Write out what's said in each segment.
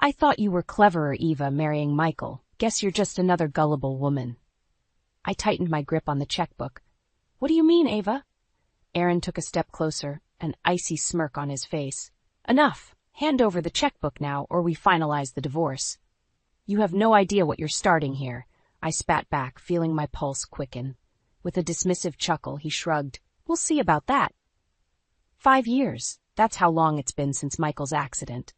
I thought you were cleverer, Eva, marrying Michael. Guess you're just another gullible woman. I tightened my grip on the checkbook. What do you mean, Ava? Aaron took a step closer, an icy smirk on his face. Enough. Hand over the checkbook now, or we finalize the divorce. You have no idea what you're starting here. I spat back, feeling my pulse quicken. With a dismissive chuckle, he shrugged. We'll see about that. 5 years. That's how long it's been since Michael's accident.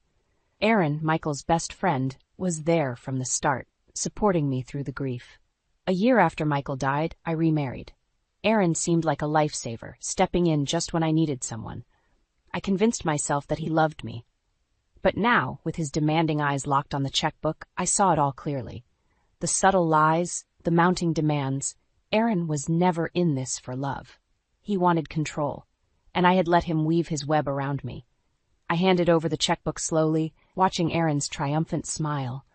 Aaron, Michael's best friend, was there from the start, supporting me through the grief. A year after Michael died, I remarried. Aaron seemed like a lifesaver, stepping in just when I needed someone. I convinced myself that he loved me. But now, with his demanding eyes locked on the checkbook, I saw it all clearly. The subtle lies, the mounting demands. Aaron was never in this for love. He wanted control, and I had let him weave his web around me. I handed over the checkbook slowly, watching Aaron's triumphant smile.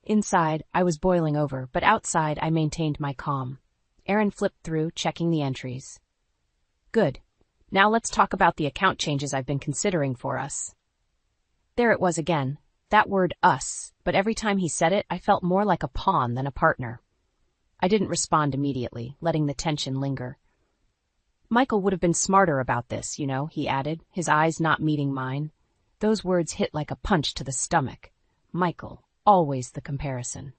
Inside, I was boiling over, but outside I maintained my calm. Aaron flipped through, checking the entries. Good. Now let's talk about the account changes I've been considering for us. There it was again, that word us, but every time he said it, I felt more like a pawn than a partner. I didn't respond immediately, letting the tension linger. Michael would have been smarter about this, you know, he added, his eyes not meeting mine. Those words hit like a punch to the stomach. Michael, always the comparison.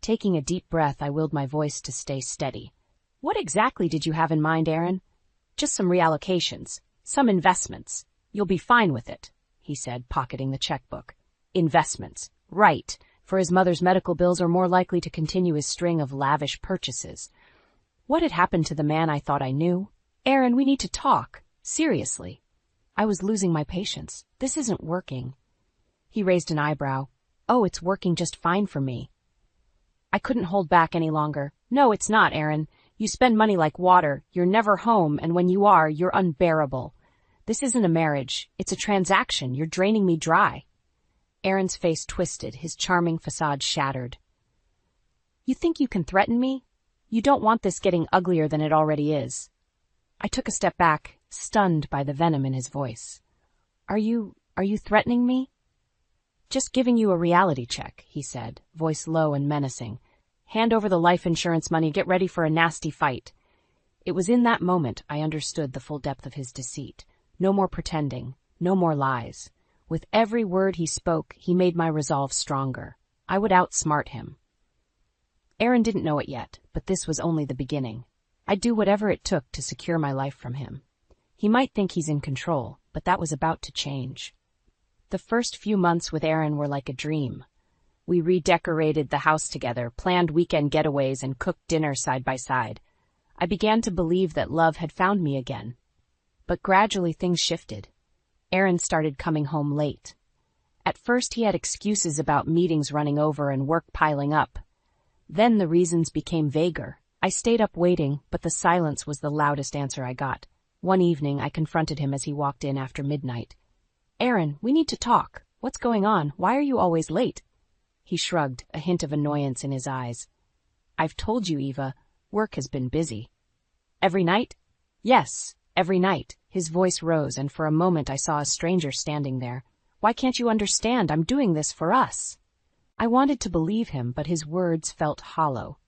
Taking a deep breath, I willed my voice to stay steady. What exactly did you have in mind, Aaron? Just some reallocations, some investments. You'll be fine with it, he said, pocketing the checkbook. Investments. Right, for his mother's medical bills are more likely to continue his string of lavish purchases. What had happened to the man I thought I knew? Aaron, we need to talk. Seriously. I was losing my patience. This isn't working. He raised an eyebrow. Oh, it's working just fine for me. I couldn't hold back any longer. No, it's not, Aaron. You spend money like water. You're never home, and when you are, you're unbearable. This isn't a marriage. It's a transaction. You're draining me dry. Aaron's face twisted, his charming facade shattered. You think you can threaten me? You don't want this getting uglier than it already is. I took a step back, stunned by the venom in his voice. Are you threatening me? Just giving you a reality check, he said, voice low and menacing. Hand over the life insurance money, get ready for a nasty fight. It was in that moment I understood the full depth of his deceit. No more pretending, no more lies. With every word he spoke, he made my resolve stronger. I would outsmart him. Aaron didn't know it yet, but this was only the beginning. I'd do whatever it took to secure my life from him. He might think he's in control, but that was about to change. The first few months with Aaron were like a dream. We redecorated the house together, planned weekend getaways, and cooked dinner side by side. I began to believe that love had found me again. But gradually things shifted. Aaron started coming home late. At first he had excuses about meetings running over and work piling up. Then the reasons became vaguer. I stayed up waiting, but the silence was the loudest answer I got. One evening I confronted him as he walked in after midnight. Aaron, we need to talk. What's going on? Why are you always late? He shrugged, a hint of annoyance in his eyes. I've told you, Eva, work has been busy. Every night? Yes, every night. His voice rose, and for a moment I saw a stranger standing there. Why can't you understand? I'm doing this for us. I wanted to believe him, but his words felt hollow.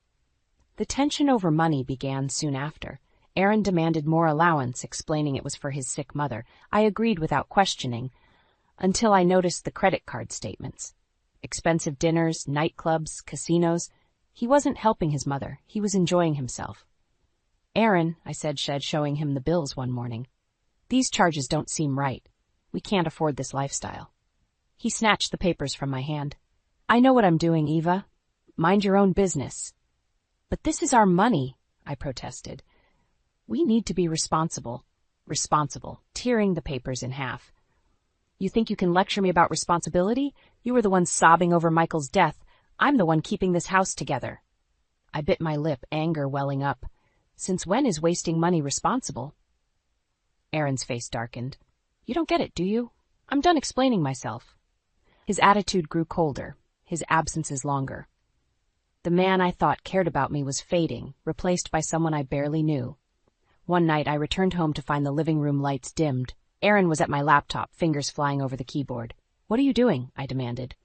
The tension over money began soon after. Aaron demanded more allowance, explaining it was for his sick mother. I agreed without questioning, until I noticed the credit card statements. Expensive dinners, nightclubs, casinos. He wasn't helping his mother. He was enjoying himself. Aaron, I said, showing him the bills one morning. These charges don't seem right. We can't afford this lifestyle. He snatched the papers from my hand. I know what I'm doing, Eva. Mind your own business. But this is our money, I protested. We need to be responsible. Responsible, tearing the papers in half. You think you can lecture me about responsibility? You were the one sobbing over Michael's death. I'm the one keeping this house together. I bit my lip, anger welling up. Since when is wasting money responsible? Aaron's face darkened. You don't get it, do you? I'm done explaining myself. His attitude grew colder, his absences longer. The man I thought cared about me was fading, replaced by someone I barely knew. One night I returned home to find the living room lights dimmed. Aaron was at my laptop, fingers flying over the keyboard. What are you doing? I demanded.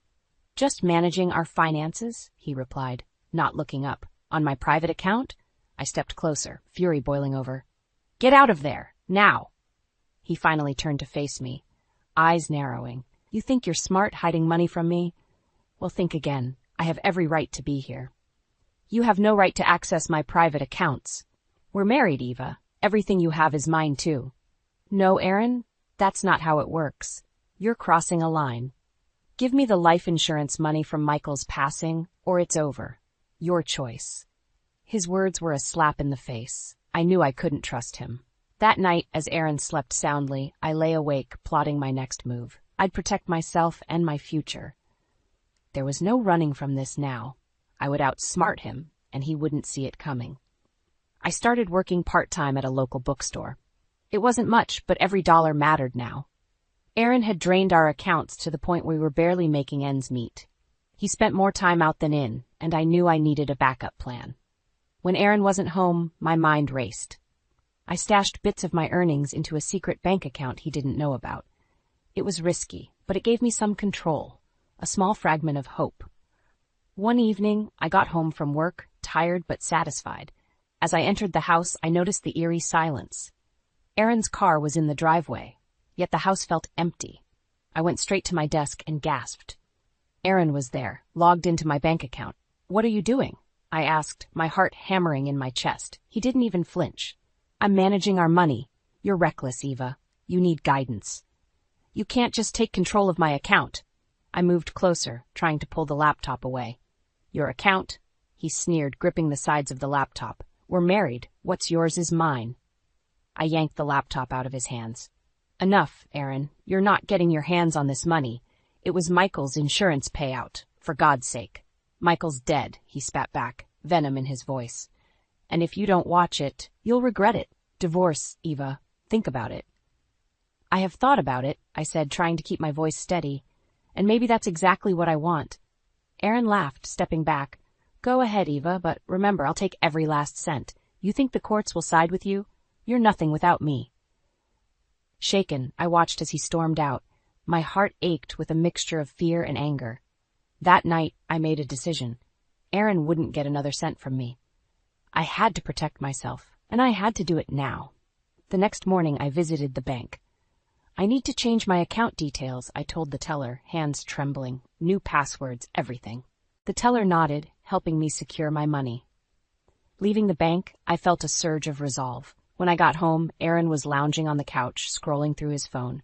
Just managing our finances, he replied, not looking up. On my private account? I stepped closer, fury boiling over. Get out of there, now! He finally turned to face me, eyes narrowing. You think you're smart hiding money from me? Well, think again. I have every right to be here. You have no right to access my private accounts. We're married, Eva. Everything you have is mine, too. No, Aaron, that's not how it works. You're crossing a line. Give me the life insurance money from Michael's passing, or it's over. Your choice. His words were a slap in the face. I knew I couldn't trust him. That night, as Aaron slept soundly, I lay awake, plotting my next move. I'd protect myself and my future. There was no running from this now. I would outsmart him, and he wouldn't see it coming. I started working part-time at a local bookstore. It wasn't much, but every dollar mattered now. Aaron had drained our accounts to the point we were barely making ends meet. He spent more time out than in, and I knew I needed a backup plan. When Aaron wasn't home, my mind raced. I stashed bits of my earnings into a secret bank account he didn't know about. It was risky, but it gave me some control, a small fragment of hope. One evening, I got home from work, tired but satisfied. As I entered the house, I noticed the eerie silence. Aaron's car was in the driveway, yet the house felt empty. I went straight to my desk and gasped. Aaron was there, logged into my bank account. What are you doing? I asked, my heart hammering in my chest. He didn't even flinch. I'm managing our money. You're reckless, Eva. You need guidance. You can't just take control of my account. I moved closer, trying to pull the laptop away. Your account? He sneered, gripping the sides of the laptop. We're married. What's yours is mine. I yanked the laptop out of his hands. Enough, Aaron. You're not getting your hands on this money. It was Michael's insurance payout, for God's sake. Michael's dead, he spat back, venom in his voice. And if you don't watch it, you'll regret it. Divorce, Eva. Think about it. I have thought about it, I said, trying to keep my voice steady. And maybe that's exactly what I want. Aaron laughed, stepping back. Go ahead, Eva, but remember, I'll take every last cent. You think the courts will side with you? You're nothing without me. Shaken, I watched as he stormed out. My heart ached with a mixture of fear and anger. That night, I made a decision. Aaron wouldn't get another cent from me. I had to protect myself, and I had to do it now. The next morning, I visited the bank. I need to change my account details, I told the teller, hands trembling, new passwords, everything. The teller nodded, helping me secure my money. Leaving the bank, I felt a surge of resolve. When I got home, Aaron was lounging on the couch, scrolling through his phone.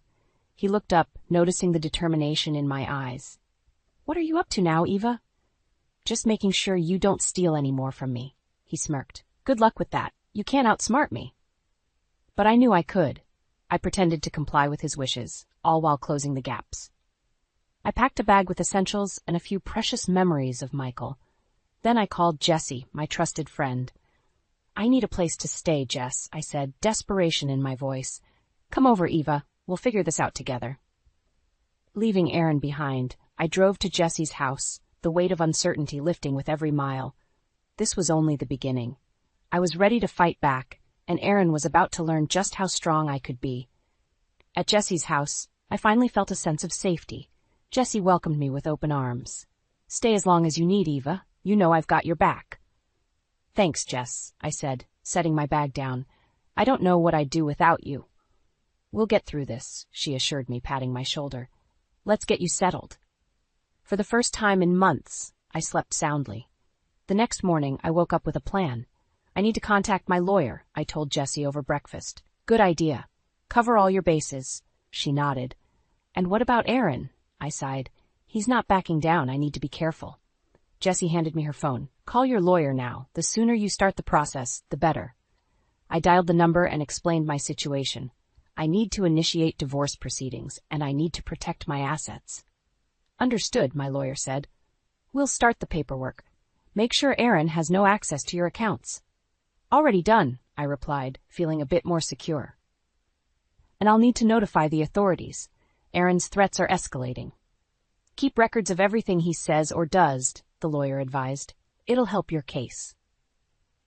He looked up, noticing the determination in my eyes. What are you up to now, Eva? Just making sure you don't steal any more from me, he smirked. Good luck with that. You can't outsmart me. But I knew I could. I pretended to comply with his wishes, all while closing the gaps. I packed a bag with essentials and a few precious memories of Michael. Then I called Jessie, my trusted friend. I need a place to stay, Jess, I said, desperation in my voice. Come over, Eva. We'll figure this out together. Leaving Aaron behind, I drove to Jessie's house, the weight of uncertainty lifting with every mile. This was only the beginning. I was ready to fight back, and Aaron was about to learn just how strong I could be. At Jessie's house, I finally felt a sense of safety. Jessie welcomed me with open arms. Stay as long as you need, Eva. You know I've got your back. Thanks, Jess, I said, setting my bag down. I don't know what I'd do without you. We'll get through this, she assured me, patting my shoulder. Let's get you settled. For the first time in months, I slept soundly. The next morning, I woke up with a plan. I need to contact my lawyer, I told Jessie over breakfast. Good idea. Cover all your bases. She nodded. And what about Aaron? I sighed. He's not backing down. I need to be careful. Jessie handed me her phone. Call your lawyer now. The sooner you start the process, the better. I dialed the number and explained my situation. I need to initiate divorce proceedings, and I need to protect my assets. Understood, my lawyer said. We'll start the paperwork. Make sure Aaron has no access to your accounts. Already done, I replied, feeling a bit more secure. And I'll need to notify the authorities. Aaron's threats are escalating. Keep records of everything he says or does, the lawyer advised. It'll help your case.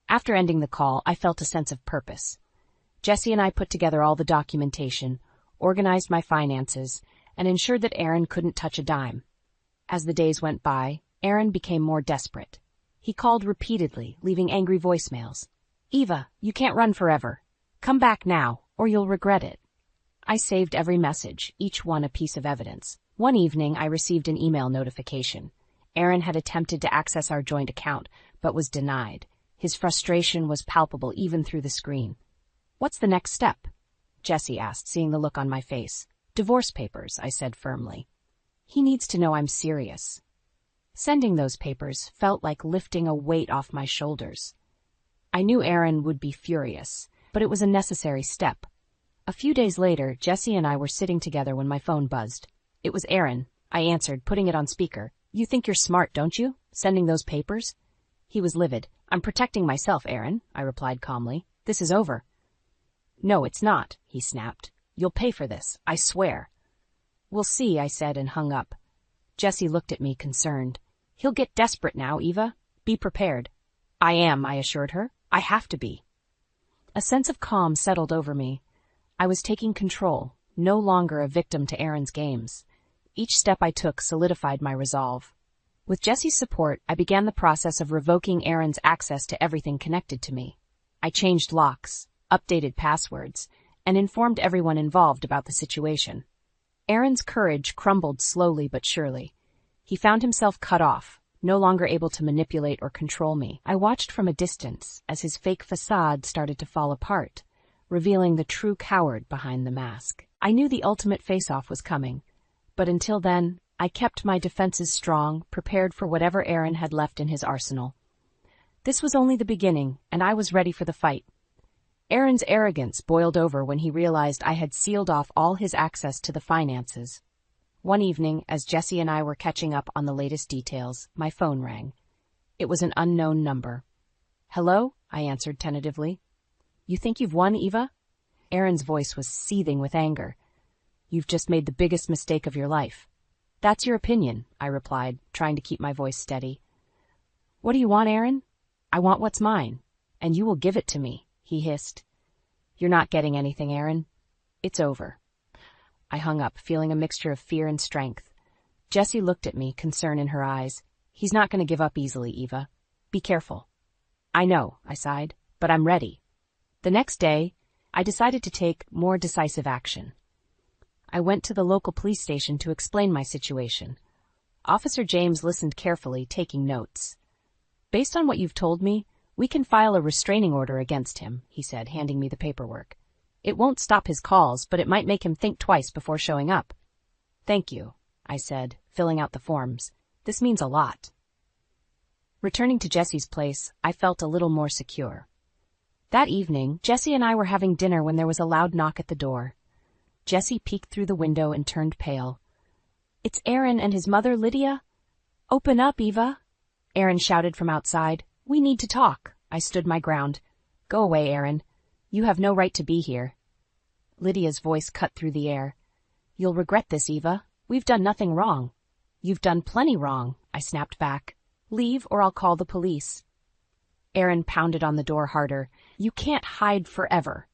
After ending the call, I felt a sense of purpose. Jessie and I put together all the documentation, organized my finances, and ensured that Aaron couldn't touch a dime. As the days went by, Aaron became more desperate. He called repeatedly, leaving angry voicemails. "Eva, you can't run forever. Come back now, or you'll regret it." I saved every message, each one a piece of evidence. One evening, I received an email notification. Aaron had attempted to access our joint account, but was denied. His frustration was palpable even through the screen. "What's the next step?" Jesse asked, seeing the look on my face. "Divorce papers," I said firmly. "He needs to know I'm serious." Sending those papers felt like lifting a weight off my shoulders. I knew Aaron would be furious, but it was a necessary step. A few days later, Jesse and I were sitting together when my phone buzzed. It was Aaron. I answered, putting it on speaker. "You think you're smart, don't you? Sending those papers?" He was livid. "I'm protecting myself, Aaron," I replied calmly. "This is over." "No, it's not," he snapped. "You'll pay for this, I swear." "We'll see," I said and hung up. Jesse looked at me, concerned. "He'll get desperate now, Eva. Be prepared." "I am," I assured her. "I have to be." A sense of calm settled over me. I was taking control, no longer a victim to Aaron's games. Each step I took solidified my resolve. With Jesse's support, I began the process of revoking Aaron's access to everything connected to me. I changed locks, updated passwords, and informed everyone involved about the situation. Aaron's courage crumbled slowly but surely. He found himself cut off, no longer able to manipulate or control me. I watched from a distance as his fake facade started to fall apart, revealing the true coward behind the mask. I knew the ultimate face-off was coming, but until then, I kept my defenses strong, prepared for whatever Aaron had left in his arsenal. This was only the beginning, and I was ready for the fight. Aaron's arrogance boiled over when he realized I had sealed off all his access to the finances. One evening, as Jesse and I were catching up on the latest details, my phone rang. It was an unknown number. "Hello?" I answered tentatively. "You think you've won, Eva?" Aaron's voice was seething with anger. "You've just made the biggest mistake of your life." "That's your opinion," I replied, trying to keep my voice steady. "What do you want, Aaron?" "I want what's mine, and you will give it to me," he hissed. "You're not getting anything, Aaron. It's over." I hung up, feeling a mixture of fear and strength. Jessie looked at me, concern in her eyes. "He's not going to give up easily, Eva. Be careful." "I know," I sighed, "but I'm ready." The next day, I decided to take more decisive action. I went to the local police station to explain my situation. Officer James listened carefully, taking notes. "Based on what you've told me, we can file a restraining order against him," he said, handing me the paperwork. "It won't stop his calls, but it might make him think twice before showing up." "Thank you," I said, filling out the forms. "This means a lot." Returning to Jesse's place, I felt a little more secure. That evening, Jesse and I were having dinner when there was a loud knock at the door. Jesse peeked through the window and turned pale. "It's Aaron and his mother, Lydia." "Open up, Eva," Aaron shouted from outside. "We need to talk." I stood my ground. "Go away, Aaron. You have no right to be here." Lydia's voice cut through the air. "You'll regret this, Eva. We've done nothing wrong." "You've done plenty wrong," I snapped back. "Leave or I'll call the police." Aaron pounded on the door harder. "You can't hide forever."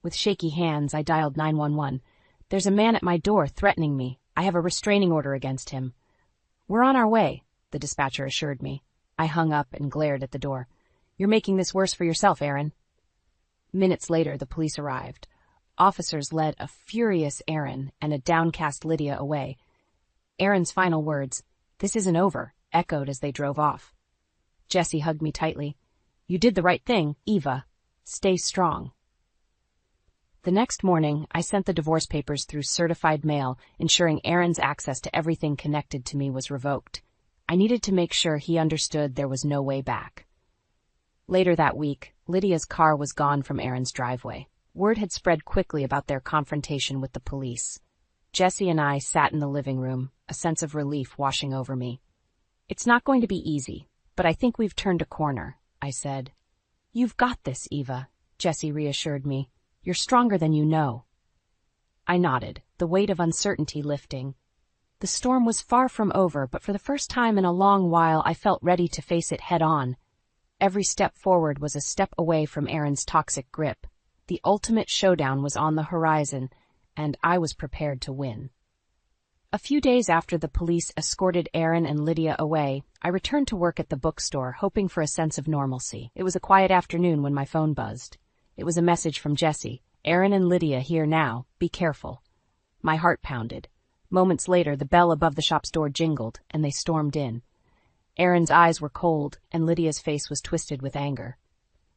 With shaky hands, I dialed 911. "There's a man at my door threatening me. I have a restraining order against him." "We're on our way," the dispatcher assured me. I hung up and glared at the door. "You're making this worse for yourself, Aaron." Minutes later, the police arrived. Officers led a furious Aaron and a downcast Lydia away. Aaron's final words, "This isn't over," echoed as they drove off. Jesse hugged me tightly. "You did the right thing, Eva. Stay strong." The next morning, I sent the divorce papers through certified mail, ensuring Aaron's access to everything connected to me was revoked. I needed to make sure he understood there was no way back. Later that week, Lydia's car was gone from Aaron's driveway. Word had spread quickly about their confrontation with the police. Jesse and I sat in the living room, a sense of relief washing over me. "It's not going to be easy, but I think we've turned a corner," I said. "You've got this, Eva," Jesse reassured me. "You're stronger than you know." I nodded, the weight of uncertainty lifting. The storm was far from over, but for the first time in a long while I felt ready to face it head-on. Every step forward was a step away from Aaron's toxic grip. The ultimate showdown was on the horizon, and I was prepared to win. A few days after the police escorted Aaron and Lydia away, I returned to work at the bookstore, hoping for a sense of normalcy. It was a quiet afternoon when my phone buzzed. It was a message from Jesse. "Aaron and Lydia here now. Be careful." My heart pounded. Moments later, the bell above the shop's door jingled, and they stormed in. Aaron's eyes were cold, and Lydia's face was twisted with anger.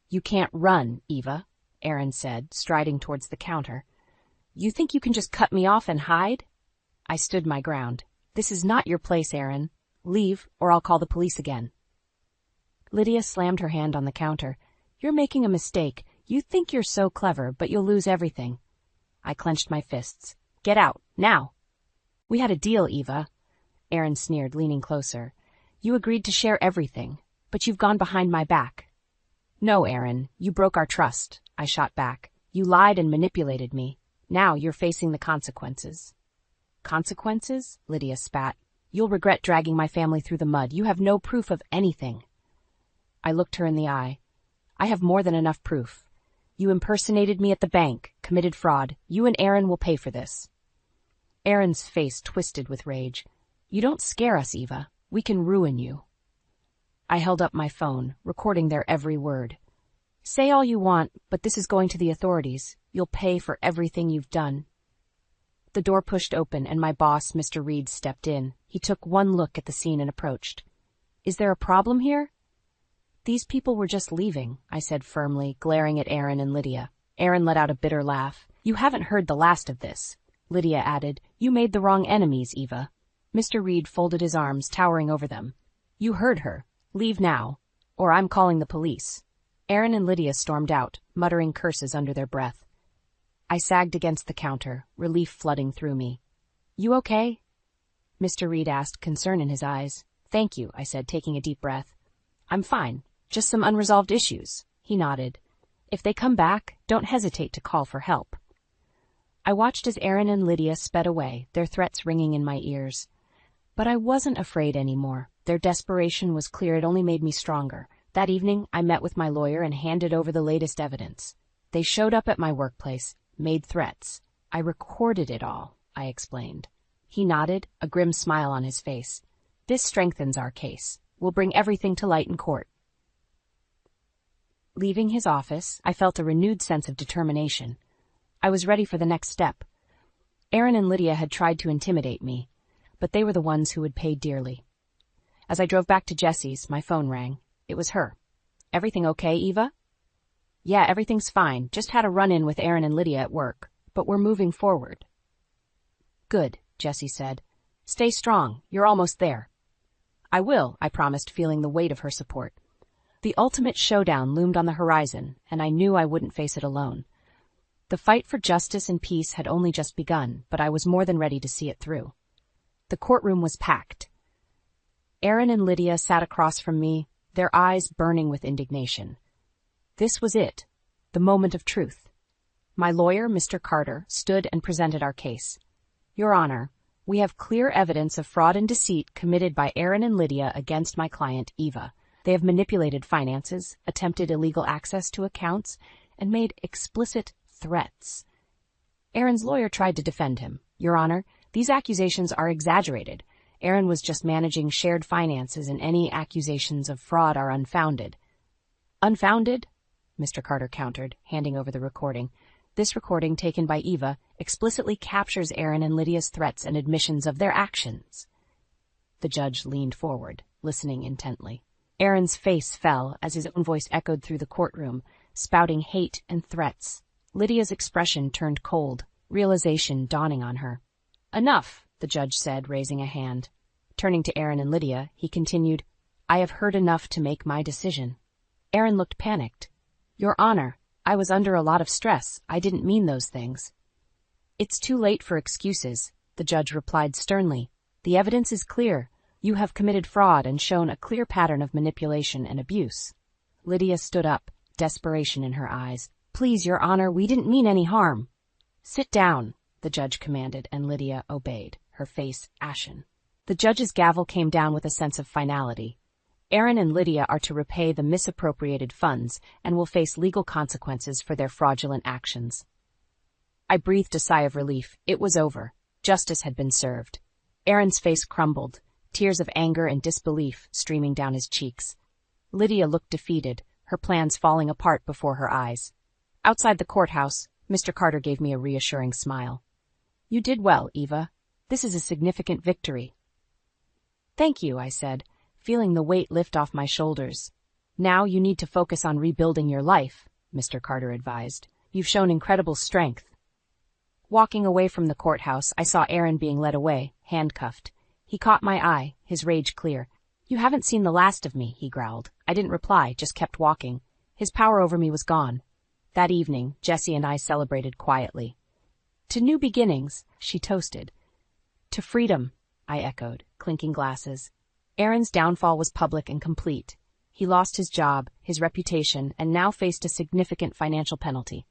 "You can't run, Eva," Aaron said, striding towards the counter. "You think you can just cut me off and hide?" I stood my ground. "This is not your place, Aaron. Leave, or I'll call the police again." Lydia slammed her hand on the counter. "You're making a mistake. You think you're so clever, but you'll lose everything." I clenched my fists. "Get out, now." "We had a deal, Eva," Aaron sneered, leaning closer. "You agreed to share everything, but you've gone behind my back." "No, Aaron, you broke our trust," I shot back. "You lied and manipulated me. Now you're facing the consequences." "Consequences?" Lydia spat. "You'll regret dragging my family through the mud. You have no proof of anything." I looked her in the eye. "I have more than enough proof. You impersonated me at the bank, committed fraud. You and Aaron will pay for this." Aaron's face twisted with rage. "You don't scare us, Eva. We can ruin you." I held up my phone, recording their every word. "Say all you want, but this is going to the authorities. You'll pay for everything you've done." The door pushed open, and my boss, Mr. Reed, stepped in. He took one look at the scene and approached. "Is there a problem here?" "These people were just leaving," I said firmly, glaring at Aaron and Lydia. Aaron let out a bitter laugh. "You haven't heard the last of this," Lydia added. "You made the wrong enemies, Eva." Mr. Reed folded his arms, towering over them. "You heard her. Leave now, or I'm calling the police." Aaron and Lydia stormed out, muttering curses under their breath. I sagged against the counter, relief flooding through me. "You okay?" Mr. Reed asked, concern in his eyes. "Thank you," I said, taking a deep breath. "I'm fine. Just some unresolved issues." He nodded. "If they come back, don't hesitate to call for help." I watched as Aaron and Lydia sped away, their threats ringing in my ears. But I wasn't afraid anymore. Their desperation was clear. It only made me stronger. That evening, I met with my lawyer and handed over the latest evidence. They showed up at my workplace, made threats. "I recorded it all," I explained. He nodded, a grim smile on his face. "This strengthens our case. We'll bring everything to light in court." Leaving his office, I felt a renewed sense of determination. I was ready for the next step. Aaron and Lydia had tried to intimidate me, but they were the ones who would pay dearly. As I drove back to Jesse's, my phone rang. It was her. "Everything okay, Eva?" "Yeah, everything's fine. Just had a run-in with Aaron and Lydia at work, but we're moving forward." "Good," Jesse said. "Stay strong. You're almost there." "I will," I promised, feeling the weight of her support. The ultimate showdown loomed on the horizon, and I knew I wouldn't face it alone. The fight for justice and peace had only just begun, but I was more than ready to see it through. The courtroom was packed. Aaron and Lydia sat across from me, their eyes burning with indignation. This was it, the moment of truth. My lawyer, Mr. Carter, stood and presented our case. "Your Honor, we have clear evidence of fraud and deceit committed by Aaron and Lydia against my client, Eva. They have manipulated finances, attempted illegal access to accounts, and made explicit threats." Aaron's lawyer tried to defend him. "Your Honor, these accusations are exaggerated. Aaron was just managing shared finances, and any accusations of fraud are unfounded." "Unfounded?" Mr. Carter countered, handing over the recording. "This recording, taken by Eva, explicitly captures Aaron and Lydia's threats and admissions of their actions." The judge leaned forward, listening intently. Aaron's face fell as his own voice echoed through the courtroom, spouting hate and threats. Lydia's expression turned cold, realization dawning on her. "Enough," the judge said, raising a hand. Turning to Aaron and Lydia, he continued, "I have heard enough to make my decision." Aaron looked panicked. "Your Honor, I was under a lot of stress. I didn't mean those things." "It's too late for excuses," the judge replied sternly. "The evidence is clear. You have committed fraud and shown a clear pattern of manipulation and abuse." Lydia stood up, desperation in her eyes. "Please, Your Honor, we didn't mean any harm." "Sit down," the judge commanded, and Lydia obeyed, her face ashen. The judge's gavel came down with a sense of finality. Aaron and Lydia are to repay the misappropriated funds and will face legal consequences for their fraudulent actions. I breathed a sigh of relief. It was over. Justice had been served. Aaron's face crumbled, tears of anger and disbelief streaming down his cheeks. Lydia looked defeated, her plans falling apart before her eyes. Outside the courthouse, Mr. Carter gave me a reassuring smile. "You did well, Eva. This is a significant victory." "Thank you," I said, feeling the weight lift off my shoulders. "Now you need to focus on rebuilding your life," Mr. Carter advised. "You've shown incredible strength." Walking away from the courthouse, I saw Aaron being led away, handcuffed. He caught my eye, his rage clear. "You haven't seen the last of me," he growled. I didn't reply, just kept walking. His power over me was gone. That evening, Jessie and I celebrated quietly. "To new beginnings," she toasted. "To freedom," I echoed, clinking glasses. Aaron's downfall was public and complete. He lost his job, his reputation, and now faced a significant financial penalty.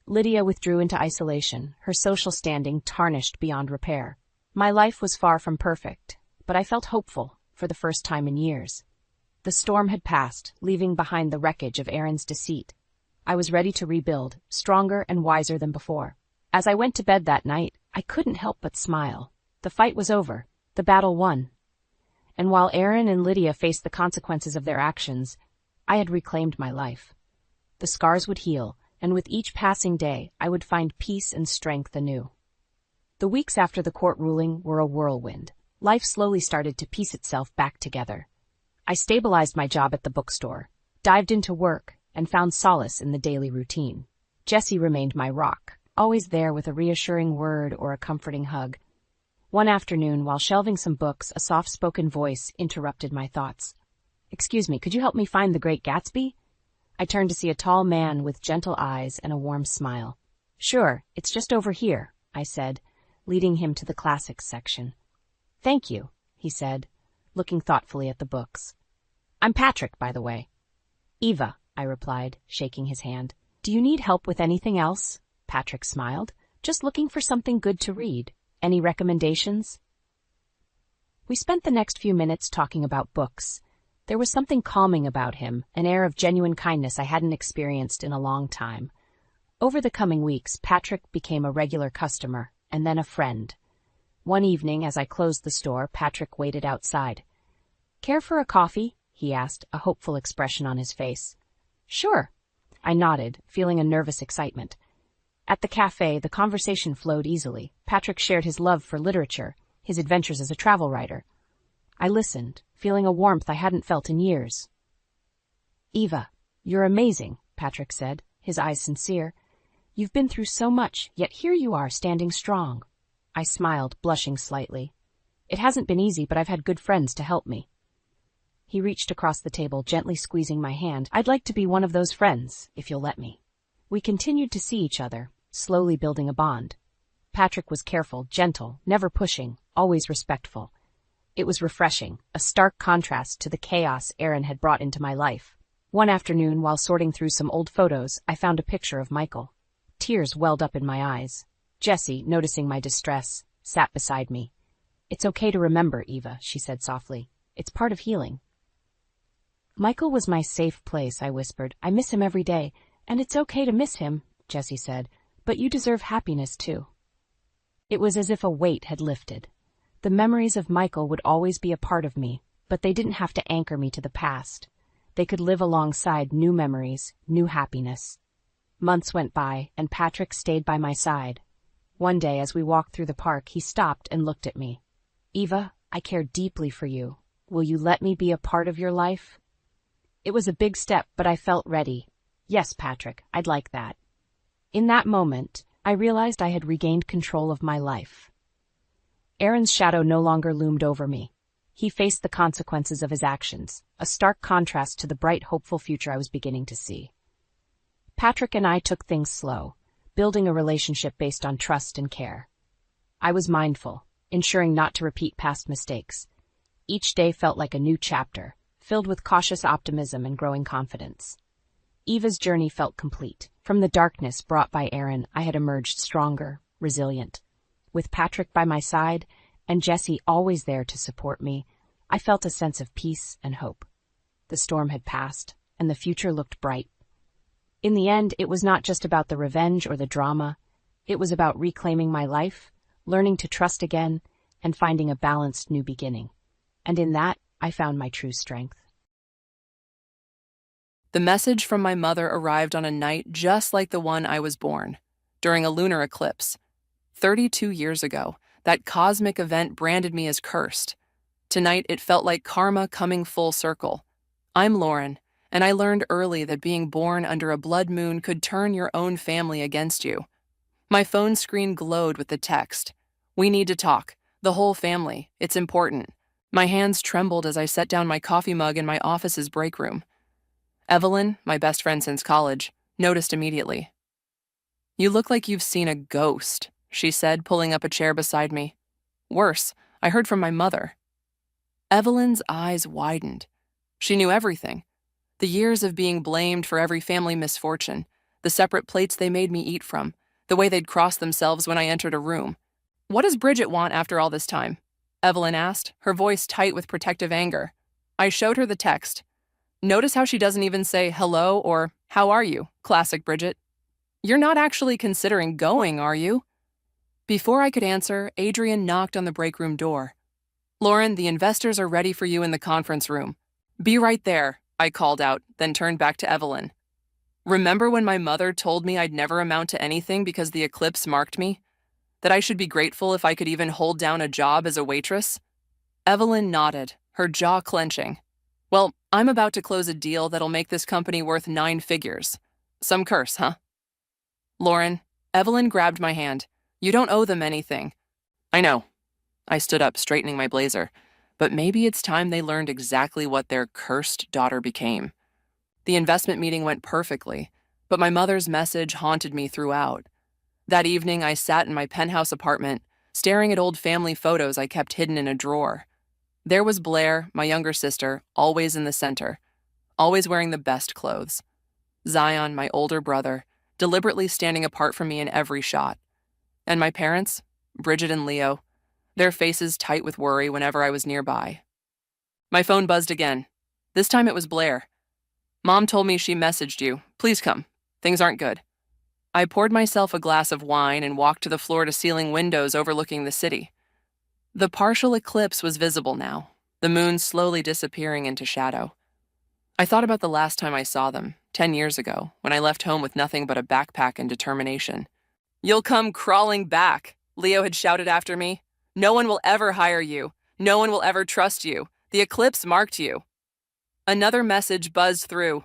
Lydia withdrew into isolation, her social standing tarnished beyond repair. My life was far from perfect, but I felt hopeful, for the first time in years. The storm had passed, leaving behind the wreckage of Aaron's deceit. I was ready to rebuild, stronger and wiser than before. As I went to bed that night, I couldn't help but smile. The fight was over, the battle won. And while Aaron and Lydia faced the consequences of their actions, I had reclaimed my life. The scars would heal, and with each passing day, I would find peace and strength anew. The weeks after the court ruling were a whirlwind. Life slowly started to piece itself back together. I stabilized my job at the bookstore, dived into work, and found solace in the daily routine. Jessie remained my rock, always there with a reassuring word or a comforting hug. One afternoon, while shelving some books, a soft-spoken voice interrupted my thoughts. "Excuse me, could you help me find The Great Gatsby?" I turned to see a tall man with gentle eyes and a warm smile. "Sure, it's just over here," I said, leading him to the classics section. "Thank you," he said, looking thoughtfully at the books. "I'm Patrick, by the way." "Eva," I replied, shaking his hand. "Do you need help with anything else?" Patrick smiled. "Just looking for something good to read. Any recommendations?" We spent the next few minutes talking about books. There was something calming about him, an air of genuine kindness I hadn't experienced in a long time. Over the coming weeks, Patrick became a regular customer, and then a friend. One evening, as I closed the store, Patrick waited outside. "Care for a coffee?" he asked, a hopeful expression on his face. "Sure." I nodded, feeling a nervous excitement. At the cafe, the conversation flowed easily. Patrick shared his love for literature, his adventures as a travel writer. I listened, feeling a warmth I hadn't felt in years. "Eva, you're amazing," Patrick said, his eyes sincere. "You've been through so much, yet here you are, standing strong." I smiled, blushing slightly. "It hasn't been easy, but I've had good friends to help me." He reached across the table, gently squeezing my hand. "I'd like to be one of those friends, if you'll let me." We continued to see each other, slowly building a bond. Patrick was careful, gentle, never pushing, always respectful. It was refreshing, a stark contrast to the chaos Aaron had brought into my life. One afternoon, while sorting through some old photos, I found a picture of Michael. Tears welled up in my eyes. Jessie, noticing my distress, sat beside me. "It's okay to remember, Eva," she said softly. "It's part of healing." "Michael was my safe place," I whispered. "I miss him every day. And it's okay to miss him," Jessie said. "But you deserve happiness, too." It was as if a weight had lifted. The memories of Michael would always be a part of me, but they didn't have to anchor me to the past. They could live alongside new memories, new happiness. Months went by, and Patrick stayed by my side. One day, as we walked through the park, he stopped and looked at me. "Eva, I care deeply for you. Will you let me be a part of your life?" It was a big step, but I felt ready. "Yes, Patrick, I'd like that." In that moment, I realized I had regained control of my life. Aaron's shadow no longer loomed over me. He faced the consequences of his actions, a stark contrast to the bright, hopeful future I was beginning to see. Patrick and I took things slow, building a relationship based on trust and care. I was mindful, ensuring not to repeat past mistakes. Each day felt like a new chapter, filled with cautious optimism and growing confidence. Eva's journey felt complete. From the darkness brought by Aaron, I had emerged stronger, resilient. With Patrick by my side, and Jessie always there to support me, I felt a sense of peace and hope. The storm had passed, and the future looked bright. In the end, it was not just about the revenge or the drama. It was about reclaiming my life, learning to trust again, and finding a balanced new beginning. And in that, I found my true strength. The message from my mother arrived on a night just like the one I was born, during a lunar eclipse. 32 years ago, that cosmic event branded me as cursed. Tonight, it felt like karma coming full circle. I'm Lauren, and I learned early that being born under a blood moon could turn your own family against you. My phone screen glowed with the text, "We need to talk. The whole family. It's important." My hands trembled as I set down my coffee mug in my office's break room. Evelyn, my best friend since college, noticed immediately. "You look like you've seen a ghost," she said, pulling up a chair beside me. "Worse, I heard from my mother." Evelyn's eyes widened. She knew everything. The years of being blamed for every family misfortune, the separate plates they made me eat from, the way they'd cross themselves when I entered a room. "What does Bridget want after all this time?" Evelyn asked, her voice tight with protective anger. I showed her the text. "Notice how she doesn't even say hello or how are you?" Classic Bridget. "You're not actually considering going, are you?" Before I could answer, Adrian knocked on the break room door. "Lauren, the investors are ready for you in the conference room." "Be right there," I called out, then turned back to Evelyn. "Remember when my mother told me I'd never amount to anything because the eclipse marked me? That I should be grateful if I could even hold down a job as a waitress?" Evelyn nodded, her jaw clenching. "Well, I'm about to close a deal that'll make this company worth 9 figures. Some curse, huh?" "Lauren," Evelyn grabbed my hand. "You don't owe them anything." "I know." I stood up, straightening my blazer. But maybe it's time they learned exactly what their cursed daughter became. The investment meeting went perfectly, but my mother's message haunted me throughout. That evening, I sat in my penthouse apartment, staring at old family photos I kept hidden in a drawer. There was Blair, my younger sister, always in the center, always wearing the best clothes. Zion, my older brother, deliberately standing apart from me in every shot. And my parents, Bridget and Leo, their faces tight with worry whenever I was nearby. My phone buzzed again. This time it was Blair. "Mom told me she messaged you. Please come. Things aren't good." I poured myself a glass of wine and walked to the floor-to-ceiling windows overlooking the city. The partial eclipse was visible now, the moon slowly disappearing into shadow. I thought about the last time I saw them, 10 years ago, when I left home with nothing but a backpack and determination. "You'll come crawling back," Leo had shouted after me. "No one will ever hire you. No one will ever trust you. The eclipse marked you." Another message buzzed through.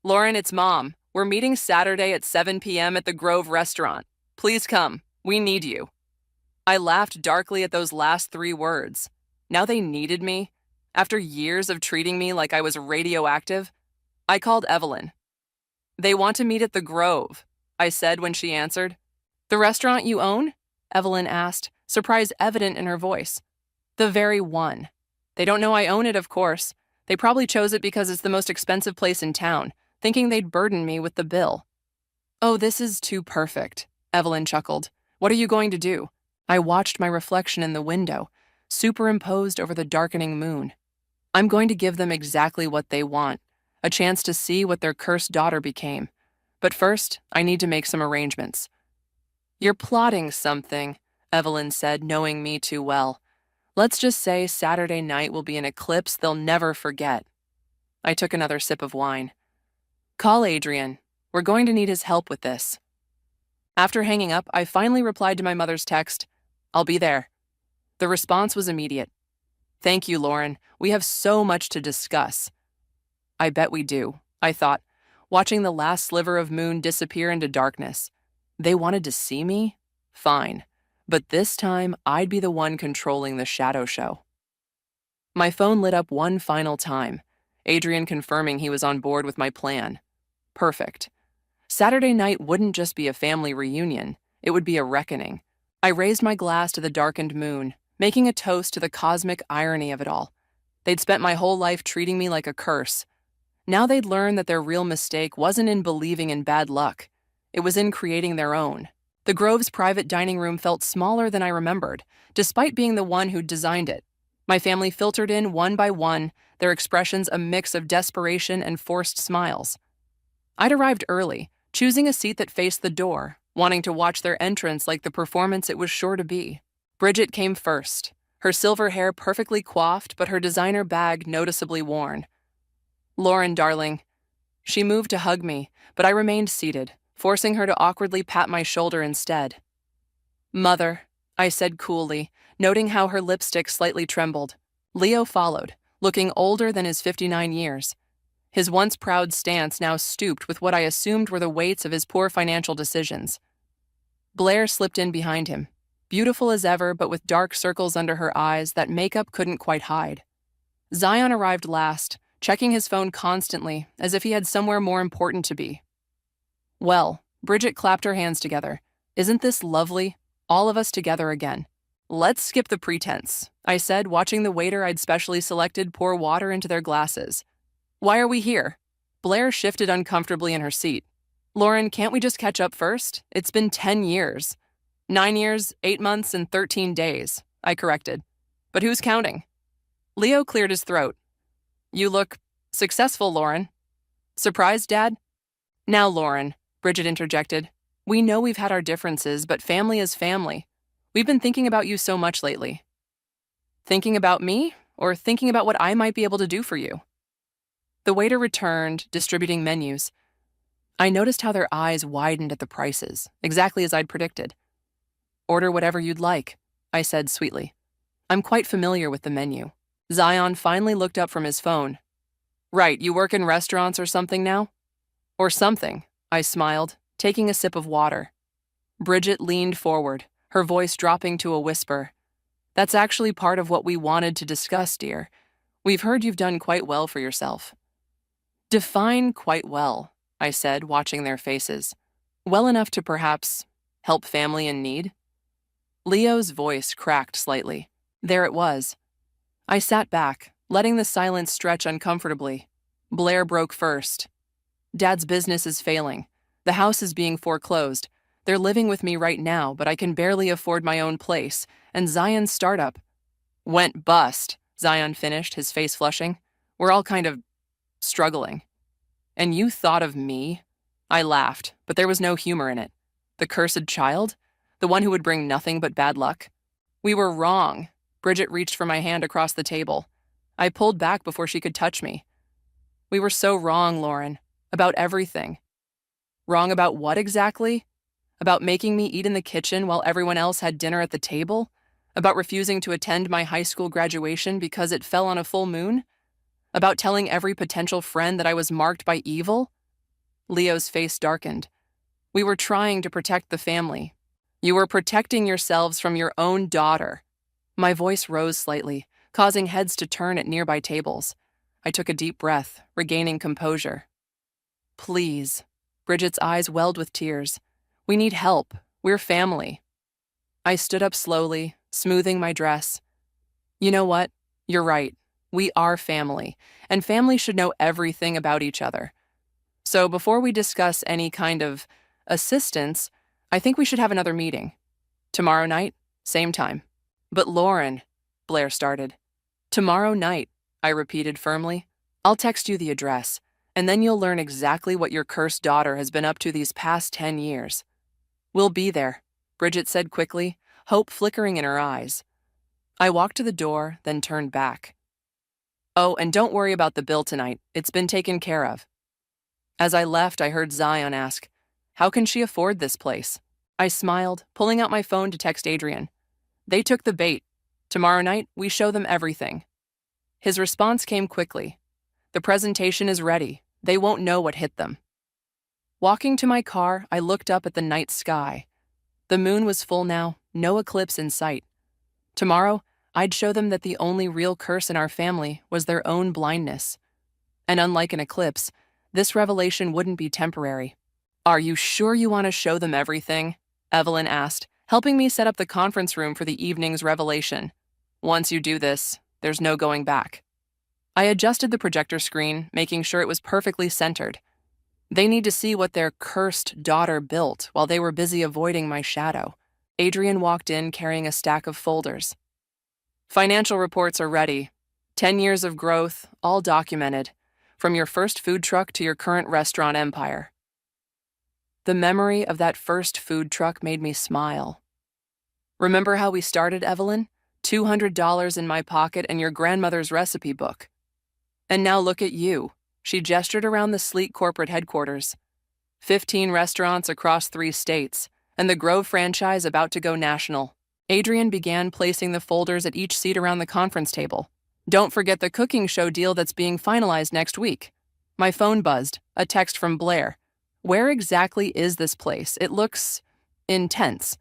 "Lauren, it's Mom. We're meeting Saturday at 7 p.m. at the Grove restaurant. Please come. We need you." I laughed darkly at those last 3 words. Now they needed me. After years of treating me like I was radioactive, I called Evelyn. "They want to meet at the Grove," I said when she answered. "The restaurant you own?" Evelyn asked, surprise evident in her voice. "The very one. They don't know I own it, of course. They probably chose it because it's the most expensive place in town, thinking they'd burden me with the bill." "Oh, this is too perfect," Evelyn chuckled. "What are you going to do?" I watched my reflection in the window, superimposed over the darkening moon. "I'm going to give them exactly what they want, a chance to see what their cursed daughter became. But first, I need to make some arrangements." "You're plotting something," Evelyn said, knowing me too well. "Let's just say Saturday night will be an eclipse they'll never forget." I took another sip of wine. "Call Adrian. We're going to need his help with this." After hanging up, I finally replied to my mother's text, "I'll be there." The response was immediate. "Thank you, Lauren. We have so much to discuss." I bet we do, I thought, watching the last sliver of moon disappear into darkness. They wanted to see me? Fine. But this time, I'd be the one controlling the shadow show. My phone lit up one final time, Adrian confirming he was on board with my plan. Perfect. Saturday night wouldn't just be a family reunion, it would be a reckoning. I raised my glass to the darkened moon, making a toast to the cosmic irony of it all. They'd spent my whole life treating me like a curse. Now they'd learn that their real mistake wasn't in believing in bad luck. It was in creating their own. The Grove's private dining room felt smaller than I remembered, despite being the one who'd designed it. My family filtered in one by one, their expressions a mix of desperation and forced smiles. I'd arrived early, choosing a seat that faced the door, wanting to watch their entrance like the performance it was sure to be. Bridget came first, her silver hair perfectly coiffed but her designer bag noticeably worn. "Lauren, darling." She moved to hug me, but I remained seated, forcing her to awkwardly pat my shoulder instead. "Mother," I said coolly, noting how her lipstick slightly trembled. Leo followed, looking older than his 59 years. His once proud stance now stooped with what I assumed were the weights of his poor financial decisions. Blair slipped in behind him, beautiful as ever but with dark circles under her eyes that makeup couldn't quite hide. Zion arrived last, checking his phone constantly, as if he had somewhere more important to be. "Well," Bridget clapped her hands together. "Isn't this lovely? All of us together again." "Let's skip the pretense," I said, watching the waiter I'd specially selected pour water into their glasses. "Why are we here?" Blair shifted uncomfortably in her seat. "Lauren, can't we just catch up first? It's been 10 years. 9 years, 8 months, and 13 days, I corrected. But who's counting? Leo cleared his throat. "You look successful, Lauren." "Surprised, Dad?" "Now, Lauren," Bridget interjected. "We know we've had our differences, but family is family. We've been thinking about you so much lately." "Thinking about me, or thinking about what I might be able to do for you?" The waiter returned, distributing menus. I noticed how their eyes widened at the prices, exactly as I'd predicted. "Order whatever you'd like," I said sweetly. I'm quite familiar with the menu. Zion finally looked up from his phone. "Right, you work in restaurants or something now?" "Or something," I smiled, taking a sip of water. Bridget leaned forward, her voice dropping to a whisper. "That's actually part of what we wanted to discuss, dear. We've heard you've done quite well for yourself." "Define quite well," I said, watching their faces. "Well enough to perhaps help family in need?" Leo's voice cracked slightly. There it was. I sat back, letting the silence stretch uncomfortably. Blair broke first. "Dad's business is failing. The house is being foreclosed. They're living with me right now, but I can barely afford my own place, and Zion's startup went bust," Zion finished, his face flushing. "We're all kind of struggling." "And you thought of me?" I laughed, but there was no humor in it. The cursed child? The one who would bring nothing but bad luck? "We were wrong." Bridget reached for my hand across the table. I pulled back before she could touch me. "We were so wrong, Lauren. About everything." "Wrong about what exactly? About making me eat in the kitchen while everyone else had dinner at the table? About refusing to attend my high school graduation because it fell on a full moon? About telling every potential friend that I was marked by evil?" Leo's face darkened. "We were trying to protect the family. You were protecting yourselves from your own daughter." My voice rose slightly, causing heads to turn at nearby tables. I took a deep breath, regaining composure. "Please." Bridget's eyes welled with tears. "We need help. We're family." I stood up slowly, smoothing my dress. "You know what? You're right. We are family, and family should know everything about each other. So before we discuss any kind of assistance, I think we should have another meeting. Tomorrow night, same time." "But Lauren," Blair started. "Tomorrow night," I repeated firmly. "I'll text you the address, and then you'll learn exactly what your cursed daughter has been up to these past 10 years. "We'll be there," Bridget said quickly, hope flickering in her eyes. I walked to the door, then turned back. "Oh, and don't worry about the bill tonight. It's been taken care of." As I left, I heard Zion ask, "How can she afford this place?" I smiled, pulling out my phone to text Adrian. They took the bait. Tomorrow night, we show them everything. His response came quickly. "The presentation is ready. They won't know what hit them." Walking to my car, I looked up at the night sky. The moon was full now, no eclipse in sight. Tomorrow, I'd show them that the only real curse in our family was their own blindness. And unlike an eclipse, this revelation wouldn't be temporary. "Are you sure you want to show them everything?" Evelyn asked, helping me set up the conference room for the evening's revelation. "Once you do this, there's no going back." I adjusted the projector screen, making sure it was perfectly centered. They need to see what their cursed daughter built while they were busy avoiding my shadow. Adrian walked in carrying a stack of folders. "Financial reports are ready. 10 years of growth, all documented, from your first food truck to your current restaurant empire." The memory of that first food truck made me smile. "Remember how we started, Evelyn? $200 in my pocket and your grandmother's recipe book. And now look at you. She gestured around the sleek corporate headquarters. 15 restaurants across 3 states, and the Grove franchise about to go national. Adrian began placing the folders at each seat around the conference table. Don't forget the cooking show deal that's being finalized next week. My phone buzzed, a text from Blair. Where exactly is this place? It looks intense.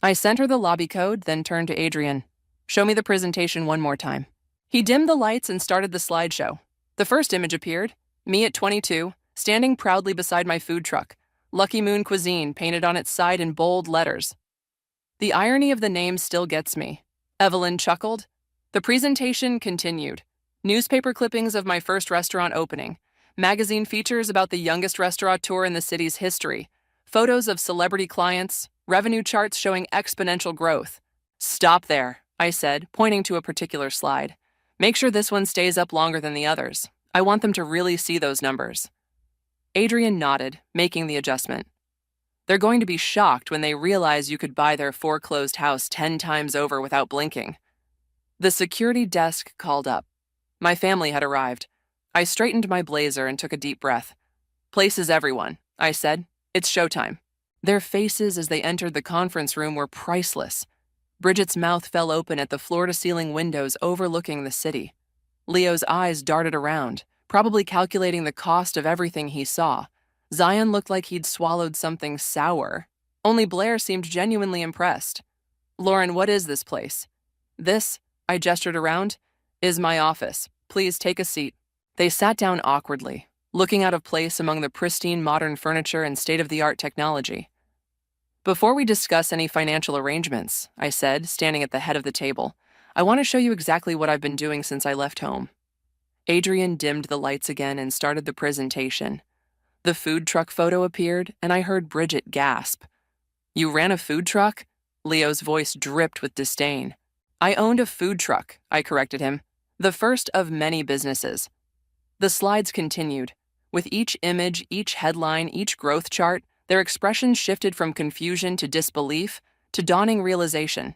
I sent her the lobby code, then turned to Adrian. Show me the presentation one more time. He dimmed the lights and started the slideshow. The first image appeared, me at 22, standing proudly beside my food truck, Lucky Moon Cuisine painted on its side in bold letters. The irony of the name still gets me. Evelyn chuckled. The presentation continued. Newspaper clippings of my first restaurant opening, magazine features about the youngest restaurateur in the city's history, photos of celebrity clients, revenue charts showing exponential growth. Stop there, I said, pointing to a particular slide. Make sure this one stays up longer than the others. I want them to really see those numbers. Adrian nodded, making the adjustment. They're going to be shocked when they realize you could buy their foreclosed house 10 times over without blinking. The security desk called up. My family had arrived. I straightened my blazer and took a deep breath. Places everyone, I said. It's showtime. Their faces as they entered the conference room were priceless. Bridget's mouth fell open at the floor-to-ceiling windows overlooking the city. Leo's eyes darted around, probably calculating the cost of everything he saw. Zion looked like he'd swallowed something sour. Only Blair seemed genuinely impressed. Lauren, what is this place? This, I gestured around, is my office. Please take a seat. They sat down awkwardly, looking out of place among the pristine modern furniture and state-of-the-art technology. Before we discuss any financial arrangements, I said, standing at the head of the table, I want to show you exactly what I've been doing since I left home. Adrian dimmed the lights again and started the presentation. The food truck photo appeared, and I heard Bridget gasp. You ran a food truck? Leo's voice dripped with disdain. I owned a food truck, I corrected him. The first of many businesses. The slides continued. With each image, each headline, each growth chart, their expressions shifted from confusion to disbelief to dawning realization.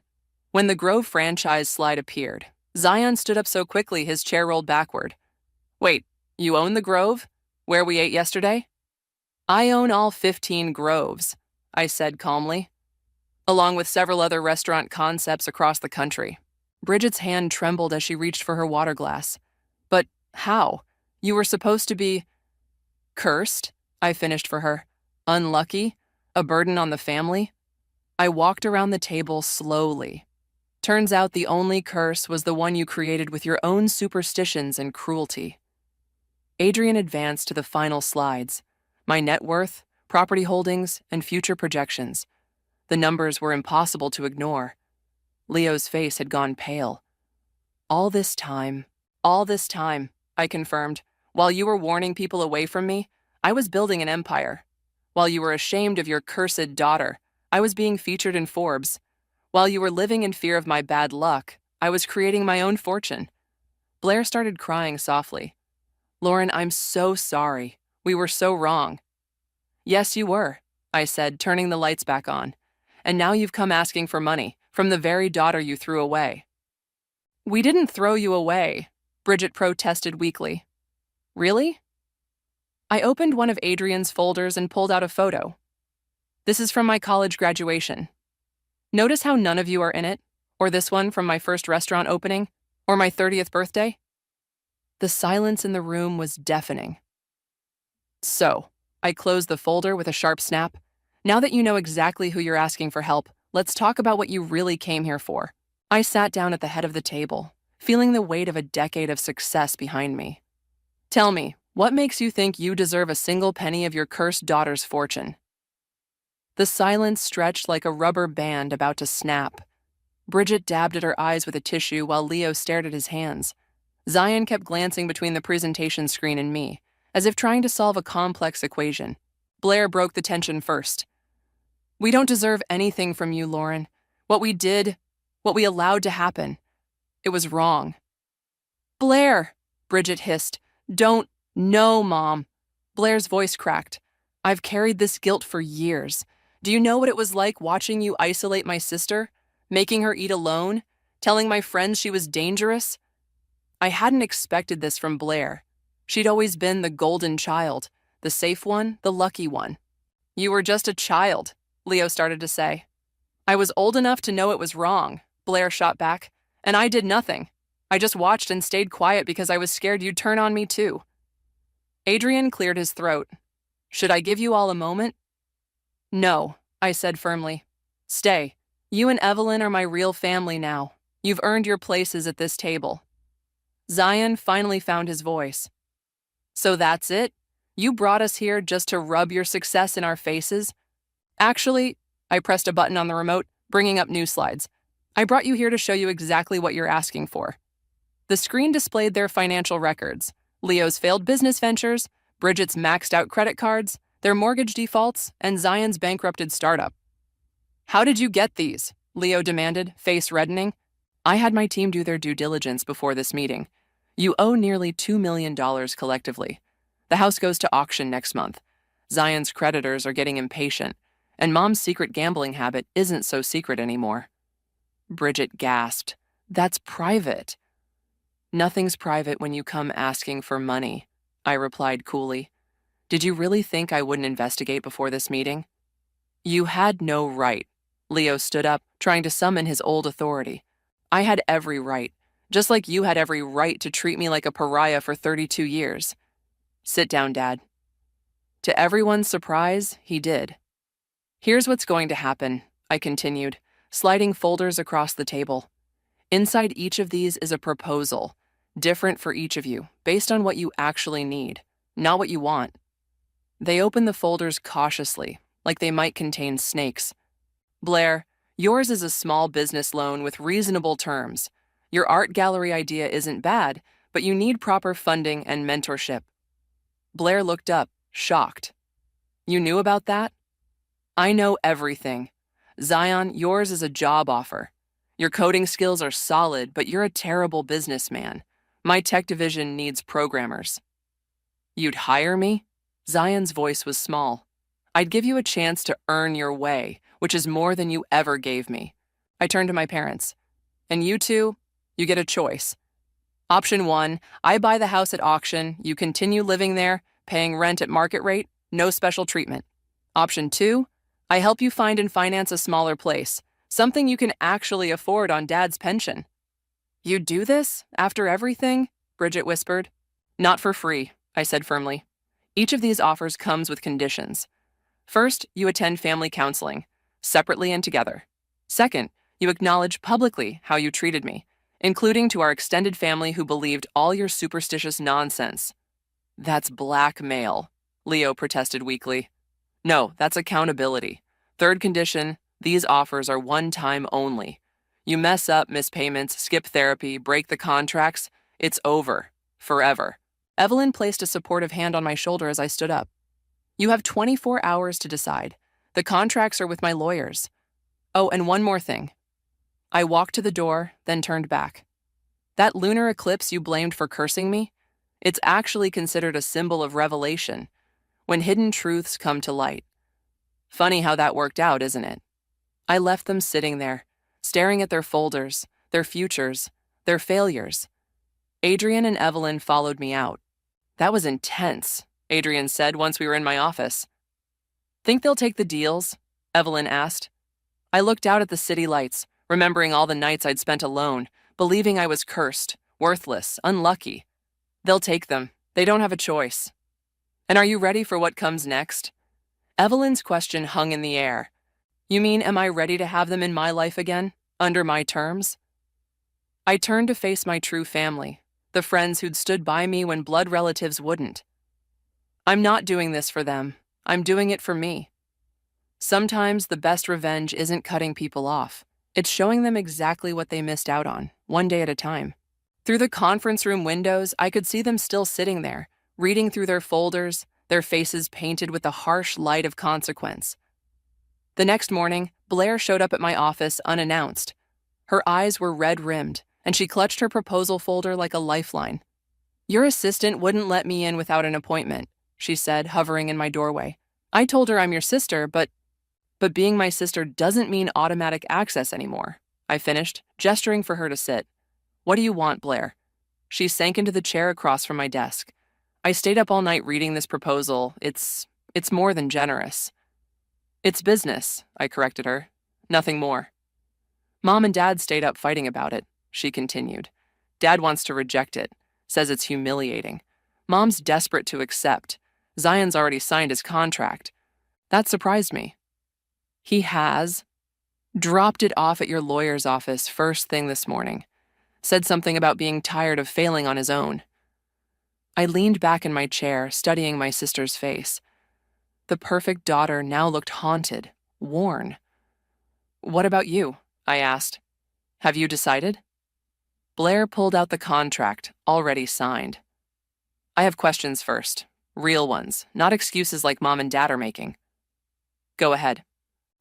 When the Grove franchise slide appeared, Zion stood up so quickly his chair rolled backward. Wait, you own the Grove? Where we ate yesterday? I own all 15 Groves, I said calmly, along with several other restaurant concepts across the country. Bridget's hand trembled as she reached for her water glass. But how? You were supposed to be cursed, I finished for her. Unlucky? A burden on the family? I walked around the table slowly. Turns out the only curse was the one you created with your own superstitions and cruelty. Adrian advanced to the final slides. My net worth, property holdings, and future projections. The numbers were impossible to ignore. Leo's face had gone pale. All this time, I confirmed. While you were warning people away from me, I was building an empire. While you were ashamed of your cursed daughter, I was being featured in Forbes. While you were living in fear of my bad luck, I was creating my own fortune. Blair started crying softly. Lauren, I'm so sorry. We were so wrong. Yes, you were, I said, turning the lights back on. And now you've come asking for money from the very daughter you threw away. We didn't throw you away, Bridget protested weakly. Really? I opened one of Adrian's folders and pulled out a photo. This is from my college graduation. Notice how none of you are in it, or this one from my first restaurant opening, or my 30th birthday? The silence in the room was deafening. So, I closed the folder with a sharp snap. Now that you know exactly who you're asking for help, let's talk about what you really came here for. I sat down at the head of the table, feeling the weight of a decade of success behind me. Tell me, what makes you think you deserve a single penny of your cursed daughter's fortune? The silence stretched like a rubber band about to snap. Bridget dabbed at her eyes with a tissue while Leo stared at his hands. Zion kept glancing between the presentation screen and me, as if trying to solve a complex equation. Blair broke the tension first. We don't deserve anything from you, Lauren. What we did, what we allowed to happen, it was wrong. Blair, Bridget hissed. No, Mom. Blair's voice cracked. I've carried this guilt for years. Do you know what it was like watching you isolate my sister, making her eat alone, telling my friends she was dangerous. I hadn't expected this from Blair. She'd always been the golden child, the safe one, the lucky one. You were just a child, Leo started to say. I was old enough to know it was wrong, Blair shot back, and I did nothing. I just watched and stayed quiet because I was scared you'd turn on me too. Adrian cleared his throat. Should I give you all a moment? No, I said firmly. Stay. You and Evelyn are my real family now. You've earned your places at this table. Zion finally found his voice. So that's it? You brought us here just to rub your success in our faces? Actually, I pressed a button on the remote, bringing up news slides. I brought you here to show you exactly what you're asking for. The screen displayed their financial records, Leo's failed business ventures, Bridget's maxed out credit cards, their mortgage defaults, and Zion's bankrupted startup. How did you get these? Leo demanded, face reddening. I had my team do their due diligence before this meeting. You owe nearly $2 million collectively. The house goes to auction next month. Zion's creditors are getting impatient, and Mom's secret gambling habit isn't so secret anymore. Bridget gasped. That's private. Nothing's private when you come asking for money, I replied coolly. Did you really think I wouldn't investigate before this meeting? You had no right. Leo stood up, trying to summon his old authority. I had every right, just like you had every right to treat me like a pariah for 32 years. Sit down, Dad. To everyone's surprise, he did. Here's what's going to happen, I continued, sliding folders across the table. Inside each of these is a proposal, different for each of you, based on what you actually need, not what you want. They opened the folders cautiously, like they might contain snakes. Blair, yours is a small business loan with reasonable terms. Your art gallery idea isn't bad, but you need proper funding and mentorship. Blair looked up, shocked. You knew about that? I know everything. Zion, yours is a job offer. Your coding skills are solid, but you're a terrible businessman. My tech division needs programmers. You'd hire me? Zion's voice was small. I'd give you a chance to earn your way, which is more than you ever gave me. I turned to my parents. And you two, you get a choice. Option 1, I buy the house at auction, you continue living there, paying rent at market rate, no special treatment. Option 2, I help you find and finance a smaller place, something you can actually afford on Dad's pension. You'd do this, after everything? Bridget whispered. Not for free, I said firmly. Each of these offers comes with conditions. First, you attend family counseling, separately and together. Second, you acknowledge publicly how you treated me, including to our extended family who believed all your superstitious nonsense. That's blackmail, Leo protested weakly. No, that's accountability. Third condition, these offers are one time only. You mess up, miss payments, skip therapy, break the contracts, it's over. Forever. Evelyn placed a supportive hand on my shoulder as I stood up. You have 24 hours to decide. The contracts are with my lawyers. Oh, and one more thing. I walked to the door, then turned back. That lunar eclipse you blamed for cursing me? It's actually considered a symbol of revelation, when hidden truths come to light. Funny how that worked out, isn't it? I left them sitting there, staring at their folders, their futures, their failures. Adrian and Evelyn followed me out. That was intense, Adrian said once we were in my office. Think they'll take the deals? Evelyn asked. I looked out at the city lights, remembering all the nights I'd spent alone, believing I was cursed, worthless, unlucky. They'll take them. They don't have a choice. And are you ready for what comes next? Evelyn's question hung in the air. You mean, am I ready to have them in my life again, under my terms? I turned to face my true family, the friends who'd stood by me when blood relatives wouldn't. I'm not doing this for them. I'm doing it for me. Sometimes the best revenge isn't cutting people off. It's showing them exactly what they missed out on, one day at a time. Through the conference room windows, I could see them still sitting there, reading through their folders, their faces painted with the harsh light of consequence. The next morning, Blair showed up at my office unannounced. Her eyes were red-rimmed, and she clutched her proposal folder like a lifeline. Your assistant wouldn't let me in without an appointment, she said, hovering in my doorway. I told her I'm your sister, but being my sister doesn't mean automatic access anymore, I finished, gesturing for her to sit. What do you want, Blair? She sank into the chair across from my desk. I stayed up all night reading this proposal. It's more than generous. It's business, I corrected her. Nothing more. Mom and Dad stayed up fighting about it, she continued. Dad wants to reject it, says it's humiliating. Mom's desperate to accept. Zion's already signed his contract. That surprised me. He has? Dropped it off at your lawyer's office first thing this morning. Said something about being tired of failing on his own. I leaned back in my chair, studying my sister's face. The perfect daughter now looked haunted, worn. What about you? I asked. Have you decided? Blair pulled out the contract, already signed. I have questions first. Real ones, not excuses like Mom and Dad are making. Go ahead.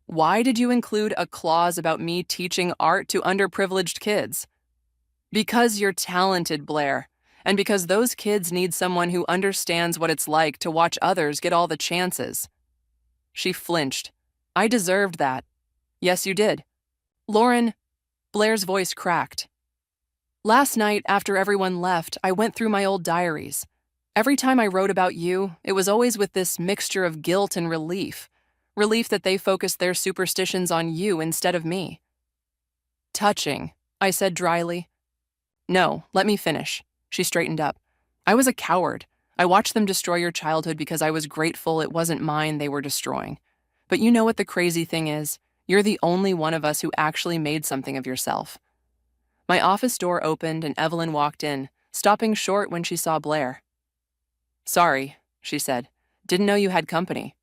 Why did you include a clause about me teaching art to underprivileged kids? Because you're talented, Blair, and because those kids need someone who understands what it's like to watch others get all the chances. She flinched. I deserved that. Yes, you did. Lauren, Blair's voice cracked. Last night, after everyone left, I went through my old diaries. Every time I wrote about you, it was always with this mixture of guilt and relief. Relief that they focused their superstitions on you instead of me. Touching, I said dryly. No, let me finish. She straightened up. I was a coward. I watched them destroy your childhood because I was grateful it wasn't mine they were destroying. But you know what the crazy thing is? You're the only one of us who actually made something of yourself. My office door opened and Evelyn walked in, stopping short when she saw Blair. Sorry, she said. Didn't know you had company.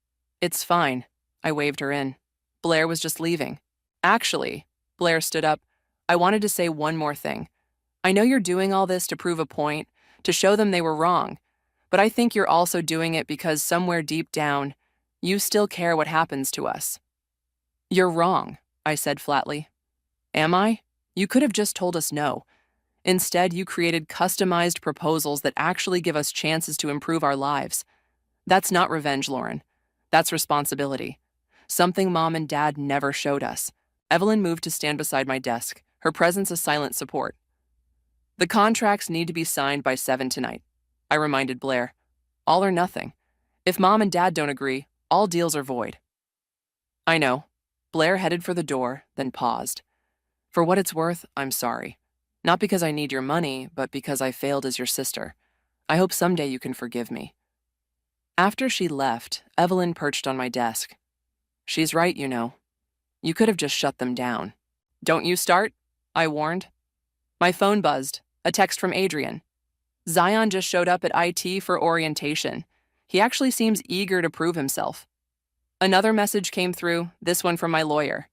It's fine. I waved her in. Blair was just leaving. Actually, Blair stood up. I wanted to say one more thing. I know you're doing all this to prove a point, to show them they were wrong, but I think you're also doing it because somewhere deep down, you still care what happens to us. You're wrong, I said flatly. Am I? You could have just told us no. Instead, you created customized proposals that actually give us chances to improve our lives. That's not revenge, Lauren. That's responsibility. Something Mom and Dad never showed us. Evelyn moved to stand beside my desk, her presence a silent support. The contracts need to be signed by 7 tonight, I reminded Blair. All or nothing. If Mom and Dad don't agree, all deals are void. I know. Blair headed for the door, then paused. For what it's worth, I'm sorry. Not because I need your money, but because I failed as your sister. I hope someday you can forgive me. After she left, Evelyn perched on my desk. She's right, you know. You could have just shut them down. Don't you start, I warned. My phone buzzed, a text from Adrian. Zion just showed up at IT for orientation. He actually seems eager to prove himself. Another message came through, this one from my lawyer.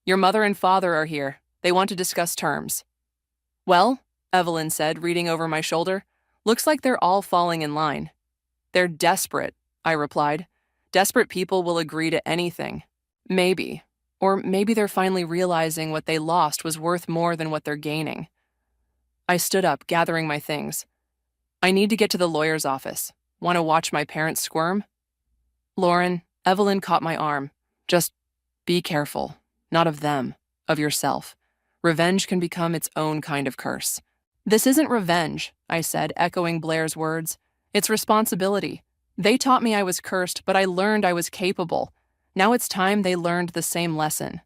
Your mother and father are here. They want to discuss terms. Well, Evelyn said, reading over my shoulder, looks like they're all falling in line. They're desperate, I replied. Desperate people will agree to anything. Maybe. Or maybe they're finally realizing what they lost was worth more than what they're gaining. I stood up, gathering my things. I need to get to the lawyer's office. Want to watch my parents squirm? Lauren, Evelyn caught my arm. Just be careful. Not of them, of yourself. Revenge can become its own kind of curse. This isn't revenge, I said, echoing Blair's words. It's responsibility. They taught me I was cursed, but I learned I was capable. Now it's time they learned the same lesson.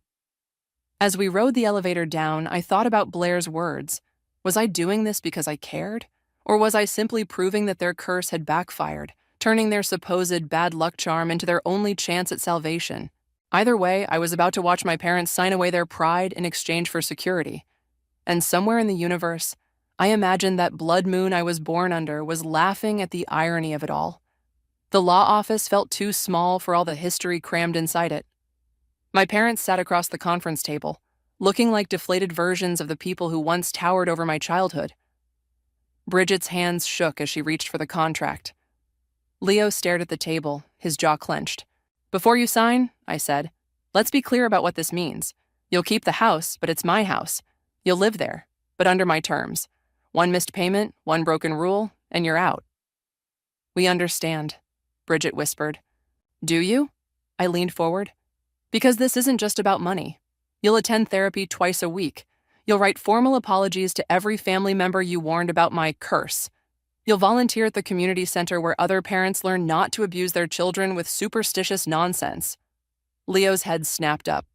As we rode the elevator down, I thought about Blair's words. Was I doing this because I cared? Or was I simply proving that their curse had backfired, turning their supposed bad luck charm into their only chance at salvation? Either way, I was about to watch my parents sign away their pride in exchange for security. And somewhere in the universe, I imagined that blood moon I was born under was laughing at the irony of it all. The law office felt too small for all the history crammed inside it. My parents sat across the conference table, looking like deflated versions of the people who once towered over my childhood. Bridget's hands shook as she reached for the contract. Leo stared at the table, his jaw clenched. Before you sign, I said, let's be clear about what this means. You'll keep the house, but it's my house. You'll live there, but under my terms. One missed payment, one broken rule, and you're out. We understand, Bridget whispered. Do you? I leaned forward. Because this isn't just about money. You'll attend therapy twice a week. You'll write formal apologies to every family member you warned about my curse. You'll volunteer at the community center where other parents learn not to abuse their children with superstitious nonsense. Leo's head snapped up.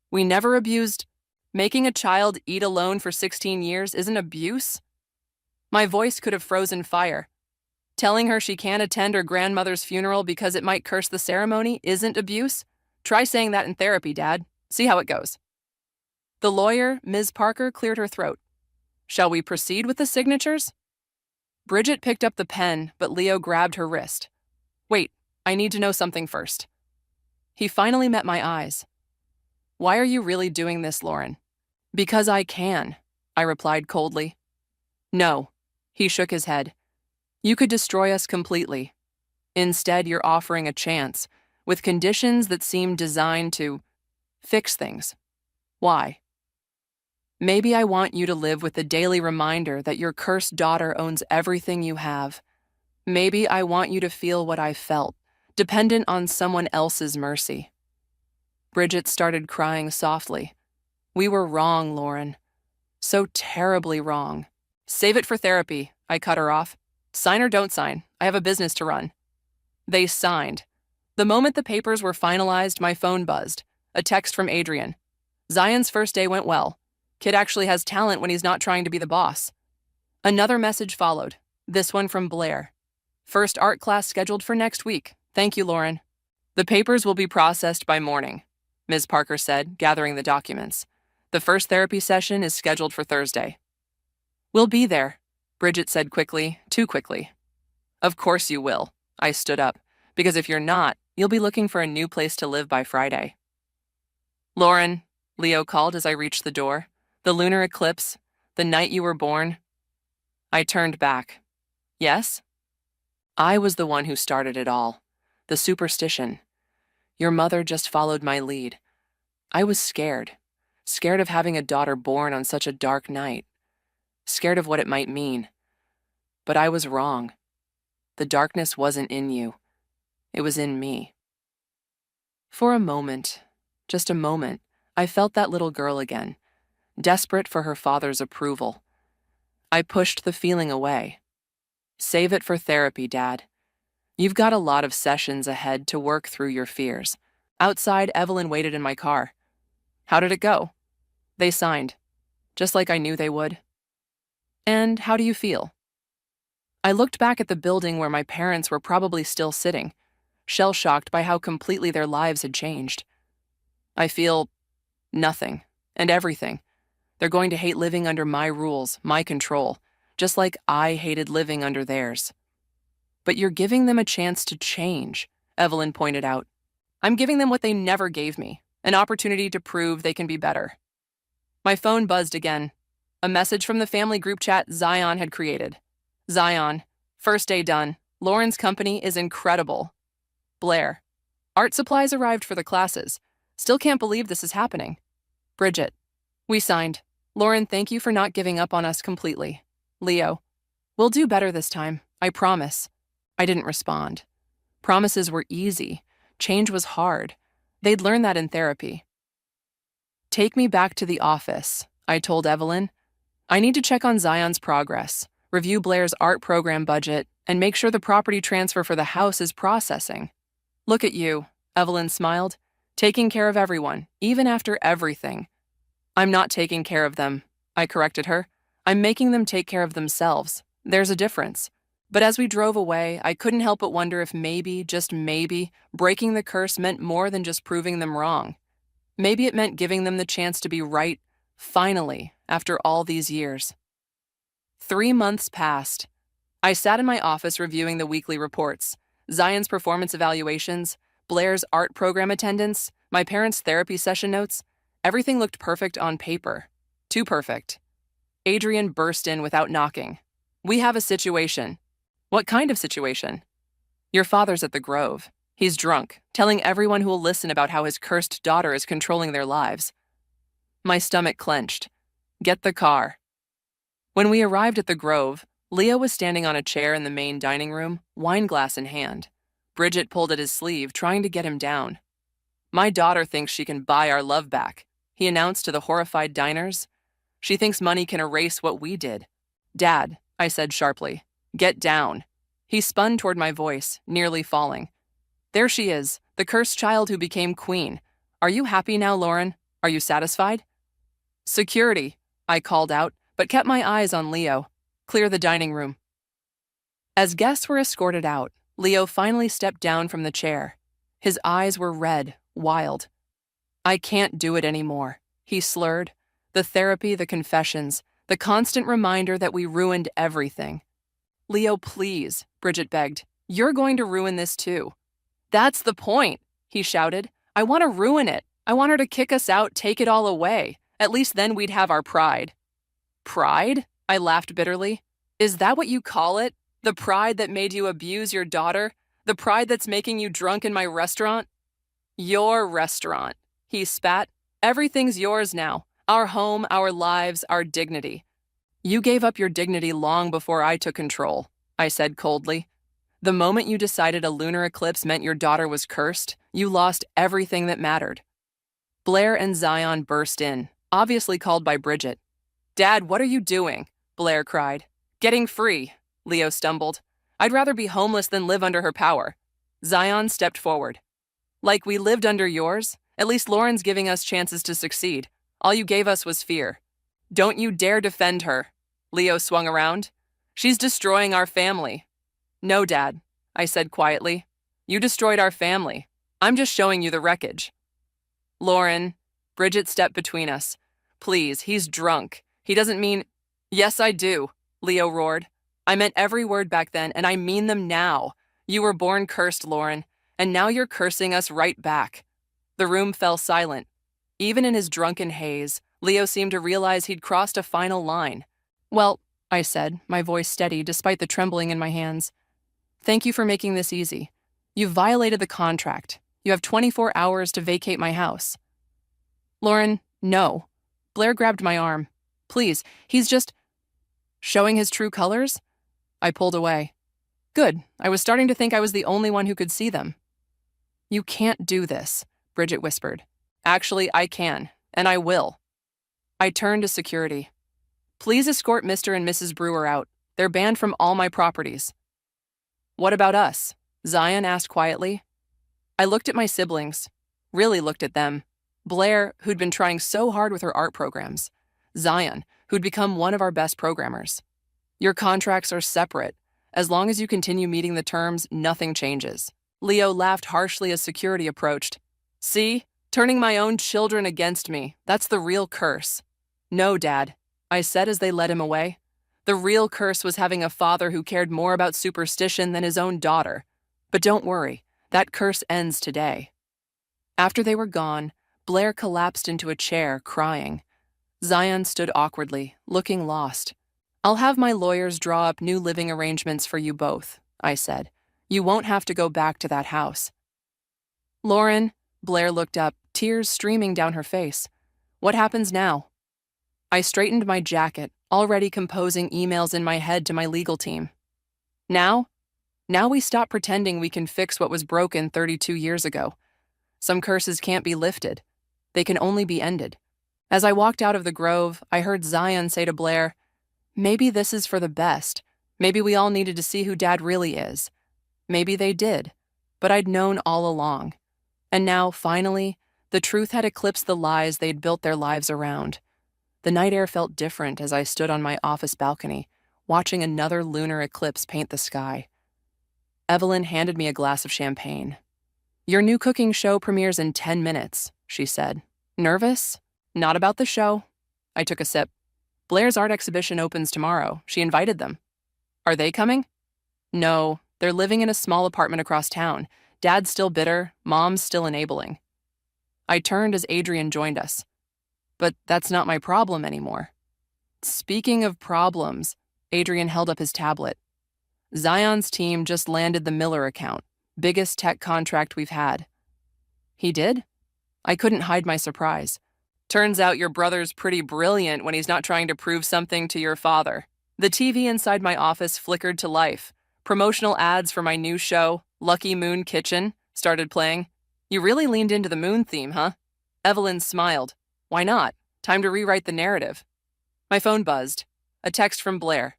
We never abused. Making a child eat alone for 16 years isn't abuse? My voice could have frozen fire. Telling her she can't attend her grandmother's funeral because it might curse the ceremony isn't abuse? Try saying that in therapy, Dad. See how it goes. The lawyer, Ms. Parker, cleared her throat. Shall we proceed with the signatures? Bridget picked up the pen, but Leo grabbed her wrist. Wait, I need to know something first. He finally met my eyes. Why are you really doing this, Lauren? Because I can, I replied coldly. No, he shook his head. You could destroy us completely. Instead, you're offering a chance, with conditions that seem designed to fix things. Why? Maybe I want you to live with the daily reminder that your cursed daughter owns everything you have. Maybe I want you to feel what I felt, dependent on someone else's mercy. Bridget started crying softly. We were wrong, Lauren. So terribly wrong. Save it for therapy, I cut her off. Sign or don't sign. I have a business to run. They signed. The moment the papers were finalized, my phone buzzed. A text from Adrian. Zion's first day went well. Kid actually has talent when he's not trying to be the boss. Another message followed, this one from Blair. First art class scheduled for next week. Thank you, Lauren. The papers will be processed by morning, Ms. Parker said, gathering the documents. The first therapy session is scheduled for Thursday. We'll be there, Bridget said quickly, too quickly. Of course you will, I stood up, because if you're not, you'll be looking for a new place to live by Friday. Lauren, Leo called as I reached the door. The lunar eclipse, the night you were born. I turned back. Yes? I was the one who started it all. The superstition. Your mother just followed my lead. I was scared. Scared of having a daughter born on such a dark night. Scared of what it might mean. But I was wrong. The darkness wasn't in you. It was in me. For a moment, just a moment, I felt that little girl again. Desperate for her father's approval. I pushed the feeling away. Save it for therapy, Dad. You've got a lot of sessions ahead to work through your fears. Outside, Evelyn waited in my car. How did it go? They signed, just like I knew they would. And how do you feel? I looked back at the building where my parents were probably still sitting, shell-shocked by how completely their lives had changed. I feel nothing and everything. They're going to hate living under my rules, my control, just like I hated living under theirs. But you're giving them a chance to change, Evelyn pointed out. I'm giving them what they never gave me, an opportunity to prove they can be better. My phone buzzed again. A message from the family group chat Zion had created. Zion, first day done. Lauren's company is incredible. Blair, art supplies arrived for the classes. Still can't believe this is happening. Bridget, we signed. Lauren, thank you for not giving up on us completely. Leo, we'll do better this time, I promise. I didn't respond. Promises were easy. Change was hard. They'd learned that in therapy. Take me back to the office, I told Evelyn. I need to check on Zion's progress, review Blair's art program budget, and make sure the property transfer for the house is processing. Look at you, Evelyn smiled, taking care of everyone, even after everything. I'm not taking care of them, I corrected her. I'm making them take care of themselves. There's a difference. But as we drove away, I couldn't help but wonder if maybe, just maybe, breaking the curse meant more than just proving them wrong. Maybe it meant giving them the chance to be right, finally, after all these years. 3 months passed. I sat in my office reviewing the weekly reports, Zion's performance evaluations, Blair's art program attendance, my parents' therapy session notes. Everything looked perfect on paper. Too perfect. Adrian burst in without knocking. We have a situation. What kind of situation? Your father's at the Grove. He's drunk, telling everyone who will listen about how his cursed daughter is controlling their lives. My stomach clenched. Get the car. When we arrived at the Grove, Leo was standing on a chair in the main dining room, wine glass in hand. Bridget pulled at his sleeve, trying to get him down. My daughter thinks she can buy our love back, he announced to the horrified diners. She thinks money can erase what we did. Dad, I said sharply, get down. He spun toward my voice, nearly falling. There she is, the cursed child who became queen. Are you happy now, Lauren? Are you satisfied? Security, I called out, but kept my eyes on Leo. Clear the dining room. As guests were escorted out, Leo finally stepped down from the chair. His eyes were red, wild. I can't do it anymore, he slurred. The therapy, the confessions, the constant reminder that we ruined everything. Leo, please, Bridget begged. You're going to ruin this too. That's the point, he shouted. I want to ruin it. I want her to kick us out, take it all away. At least then we'd have our pride. Pride? I laughed bitterly. Is that what you call it? The pride that made you abuse your daughter? The pride that's making you drunk in my restaurant? Your restaurant, he spat. Everything's yours now. Our home, our lives, our dignity. You gave up your dignity long before I took control, I said coldly. The moment you decided a lunar eclipse meant your daughter was cursed, you lost everything that mattered. Blair and Zion burst in, obviously called by Bridget. Dad, what are you doing? Blair cried. Getting free, Leo stumbled. I'd rather be homeless than live under her power. Zion stepped forward. Like we lived under yours? At least Lauren's giving us chances to succeed. All you gave us was fear. Don't you dare defend her. Leo swung around. She's destroying our family. No, Dad, I said quietly. You destroyed our family. I'm just showing you the wreckage. Lauren, Bridget stepped between us. Please, he's drunk. He doesn't mean... Yes, I do, Leo roared. I meant every word back then, and I mean them now. You were born cursed, Lauren, and now you're cursing us right back. The room fell silent. Even in his drunken haze, Leo seemed to realize he'd crossed a final line. Well, I said, my voice steady despite the trembling in my hands. Thank you for making this easy. You've violated the contract. You have 24 hours to vacate my house. Lauren, no. Blair grabbed my arm. Please, he's just... Showing his true colors? I pulled away. Good, I was starting to think I was the only one who could see them. You can't do this, Bridget whispered. Actually, I can, and I will. I turned to security. Please escort Mr. and Mrs. Brewer out. They're banned from all my properties. What about us? Zion asked quietly. I looked at my siblings, really looked at them. Blair, who'd been trying so hard with her art programs. Zion, who'd become one of our best programmers. Your contracts are separate. As long as you continue meeting the terms, nothing changes. Leo laughed harshly as security approached. See? Turning my own children against me. That's the real curse. No, Dad, I said as they led him away. The real curse was having a father who cared more about superstition than his own daughter. But don't worry, that curse ends today. After they were gone, Blair collapsed into a chair, crying. Zion stood awkwardly, looking lost. I'll have my lawyers draw up new living arrangements for you both, I said. You won't have to go back to that house. Lauren, Blair looked up, tears streaming down her face. What happens now? I straightened my jacket, already composing emails in my head to my legal team. Now we stop pretending we can fix what was broken 32 years ago. Some curses can't be lifted. They can only be ended. As I walked out of the grove, I heard Zion say to Blair, maybe this is for the best. Maybe we all needed to see who Dad really is. Maybe they did, but I'd known all along. And now, finally, the truth had eclipsed the lies they'd built their lives around. The night air felt different as I stood on my office balcony, watching another lunar eclipse paint the sky. Evelyn handed me a glass of champagne. Your new cooking show premieres in 10 minutes, she said. Nervous? Not about the show. I took a sip. Blair's art exhibition opens tomorrow. She invited them. Are they coming? No, they're living in a small apartment across town. Dad's still bitter, Mom's still enabling. I turned as Adrian joined us. But that's not my problem anymore. Speaking of problems, Adrian held up his tablet. Zion's team just landed the Miller account, biggest tech contract we've had. He did? I couldn't hide my surprise. Turns out your brother's pretty brilliant when he's not trying to prove something to your father. The TV inside my office flickered to life. Promotional ads for my new show, Lucky Moon Kitchen, started playing. You really leaned into the moon theme, huh? Evelyn smiled. Why not? Time to rewrite the narrative. My phone buzzed. A text from Blair.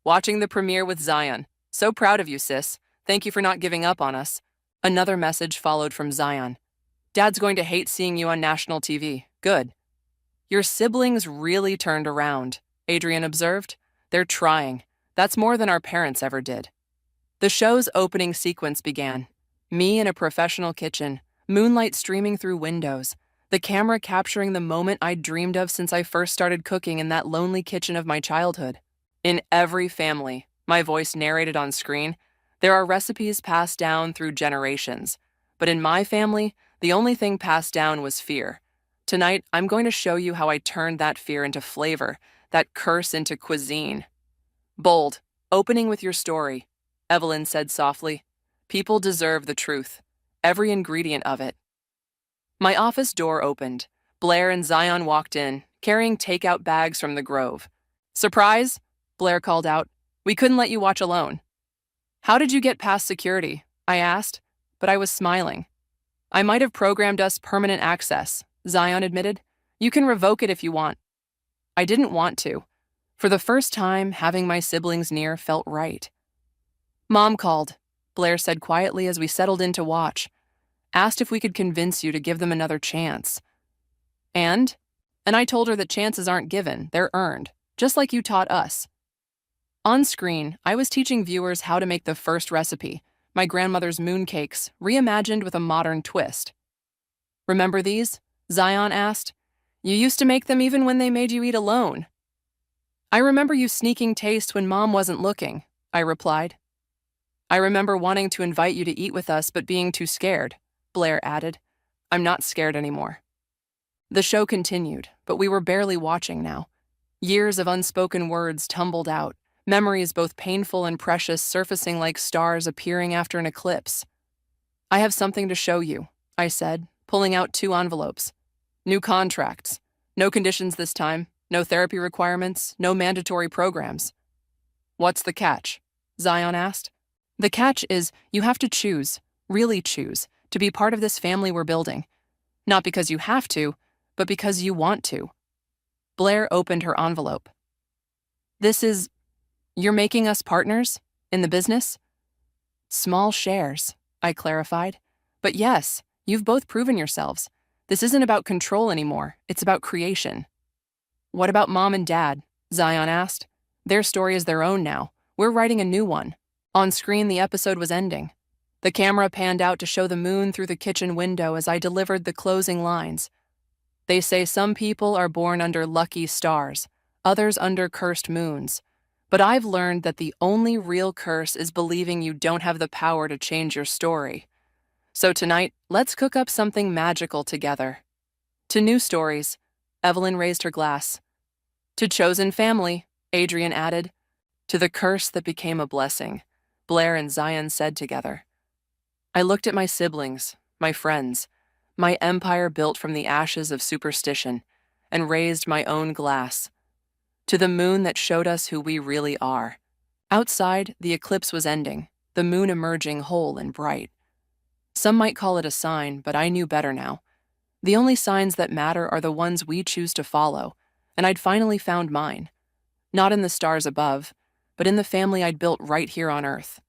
Watching the premiere with Zion. So proud of you, sis. Thank you for not giving up on us. Another message followed from Zion. Dad's going to hate seeing you on national TV. Good. Your siblings really turned around, Adrian observed. They're trying. That's more than our parents ever did. The show's opening sequence began. Me in a professional kitchen, moonlight streaming through windows, the camera capturing the moment I'd dreamed of since I first started cooking in that lonely kitchen of my childhood. In every family, my voice narrated on screen, there are recipes passed down through generations. But in my family, the only thing passed down was fear. Tonight, I'm going to show you how I turned that fear into flavor, that curse into cuisine. Bold, opening with your story, Evelyn said softly. People deserve the truth, every ingredient of it. My office door opened. Blair and Zion walked in, carrying takeout bags from the Grove. Surprise? Blair called out. We couldn't let you watch alone. How did you get past security? I asked, but I was smiling. I might have programmed us permanent access, Zion admitted. You can revoke it if you want. I didn't want to. For the first time, having my siblings near felt right. Mom called, Blair said quietly as we settled in to watch. Asked if we could convince you to give them another chance. And I told her that chances aren't given, they're earned, just like you taught us. On screen, I was teaching viewers how to make the first recipe, my grandmother's mooncakes, reimagined with a modern twist. Remember these? Zion asked. You used to make them even when they made you eat alone. I remember you sneaking taste when Mom wasn't looking, I replied. I remember wanting to invite you to eat with us but being too scared, Blair added. I'm not scared anymore. The show continued, but we were barely watching now. Years of unspoken words tumbled out, memories both painful and precious surfacing like stars appearing after an eclipse. I have something to show you, I said, pulling out 2 envelopes. New contracts. No conditions this time, no therapy requirements, no mandatory programs. What's the catch? Zion asked. The catch is you have to choose, really choose, to be part of this family we're building. Not because you have to, but because you want to. Blair opened her envelope. You're making us partners in the business? Small shares, I clarified. But yes, you've both proven yourselves. This isn't about control anymore, it's about creation. What about Mom and Dad? Zion asked. Their story is their own now. We're writing a new one. On screen, the episode was ending. The camera panned out to show the moon through the kitchen window as I delivered the closing lines. They say some people are born under lucky stars, others under cursed moons. But I've learned that the only real curse is believing you don't have the power to change your story. So tonight, let's cook up something magical together. To new stories, Evelyn raised her glass. To chosen family, Adrian added. To the curse that became a blessing, Blair and Zion said together. I looked at my siblings, my friends, my empire built from the ashes of superstition, and raised my own glass. To the moon that showed us who we really are. Outside, the eclipse was ending, the moon emerging whole and bright. Some might call it a sign, but I knew better now. The only signs that matter are the ones we choose to follow, and I'd finally found mine. Not in the stars above, but in the family I'd built right here on Earth.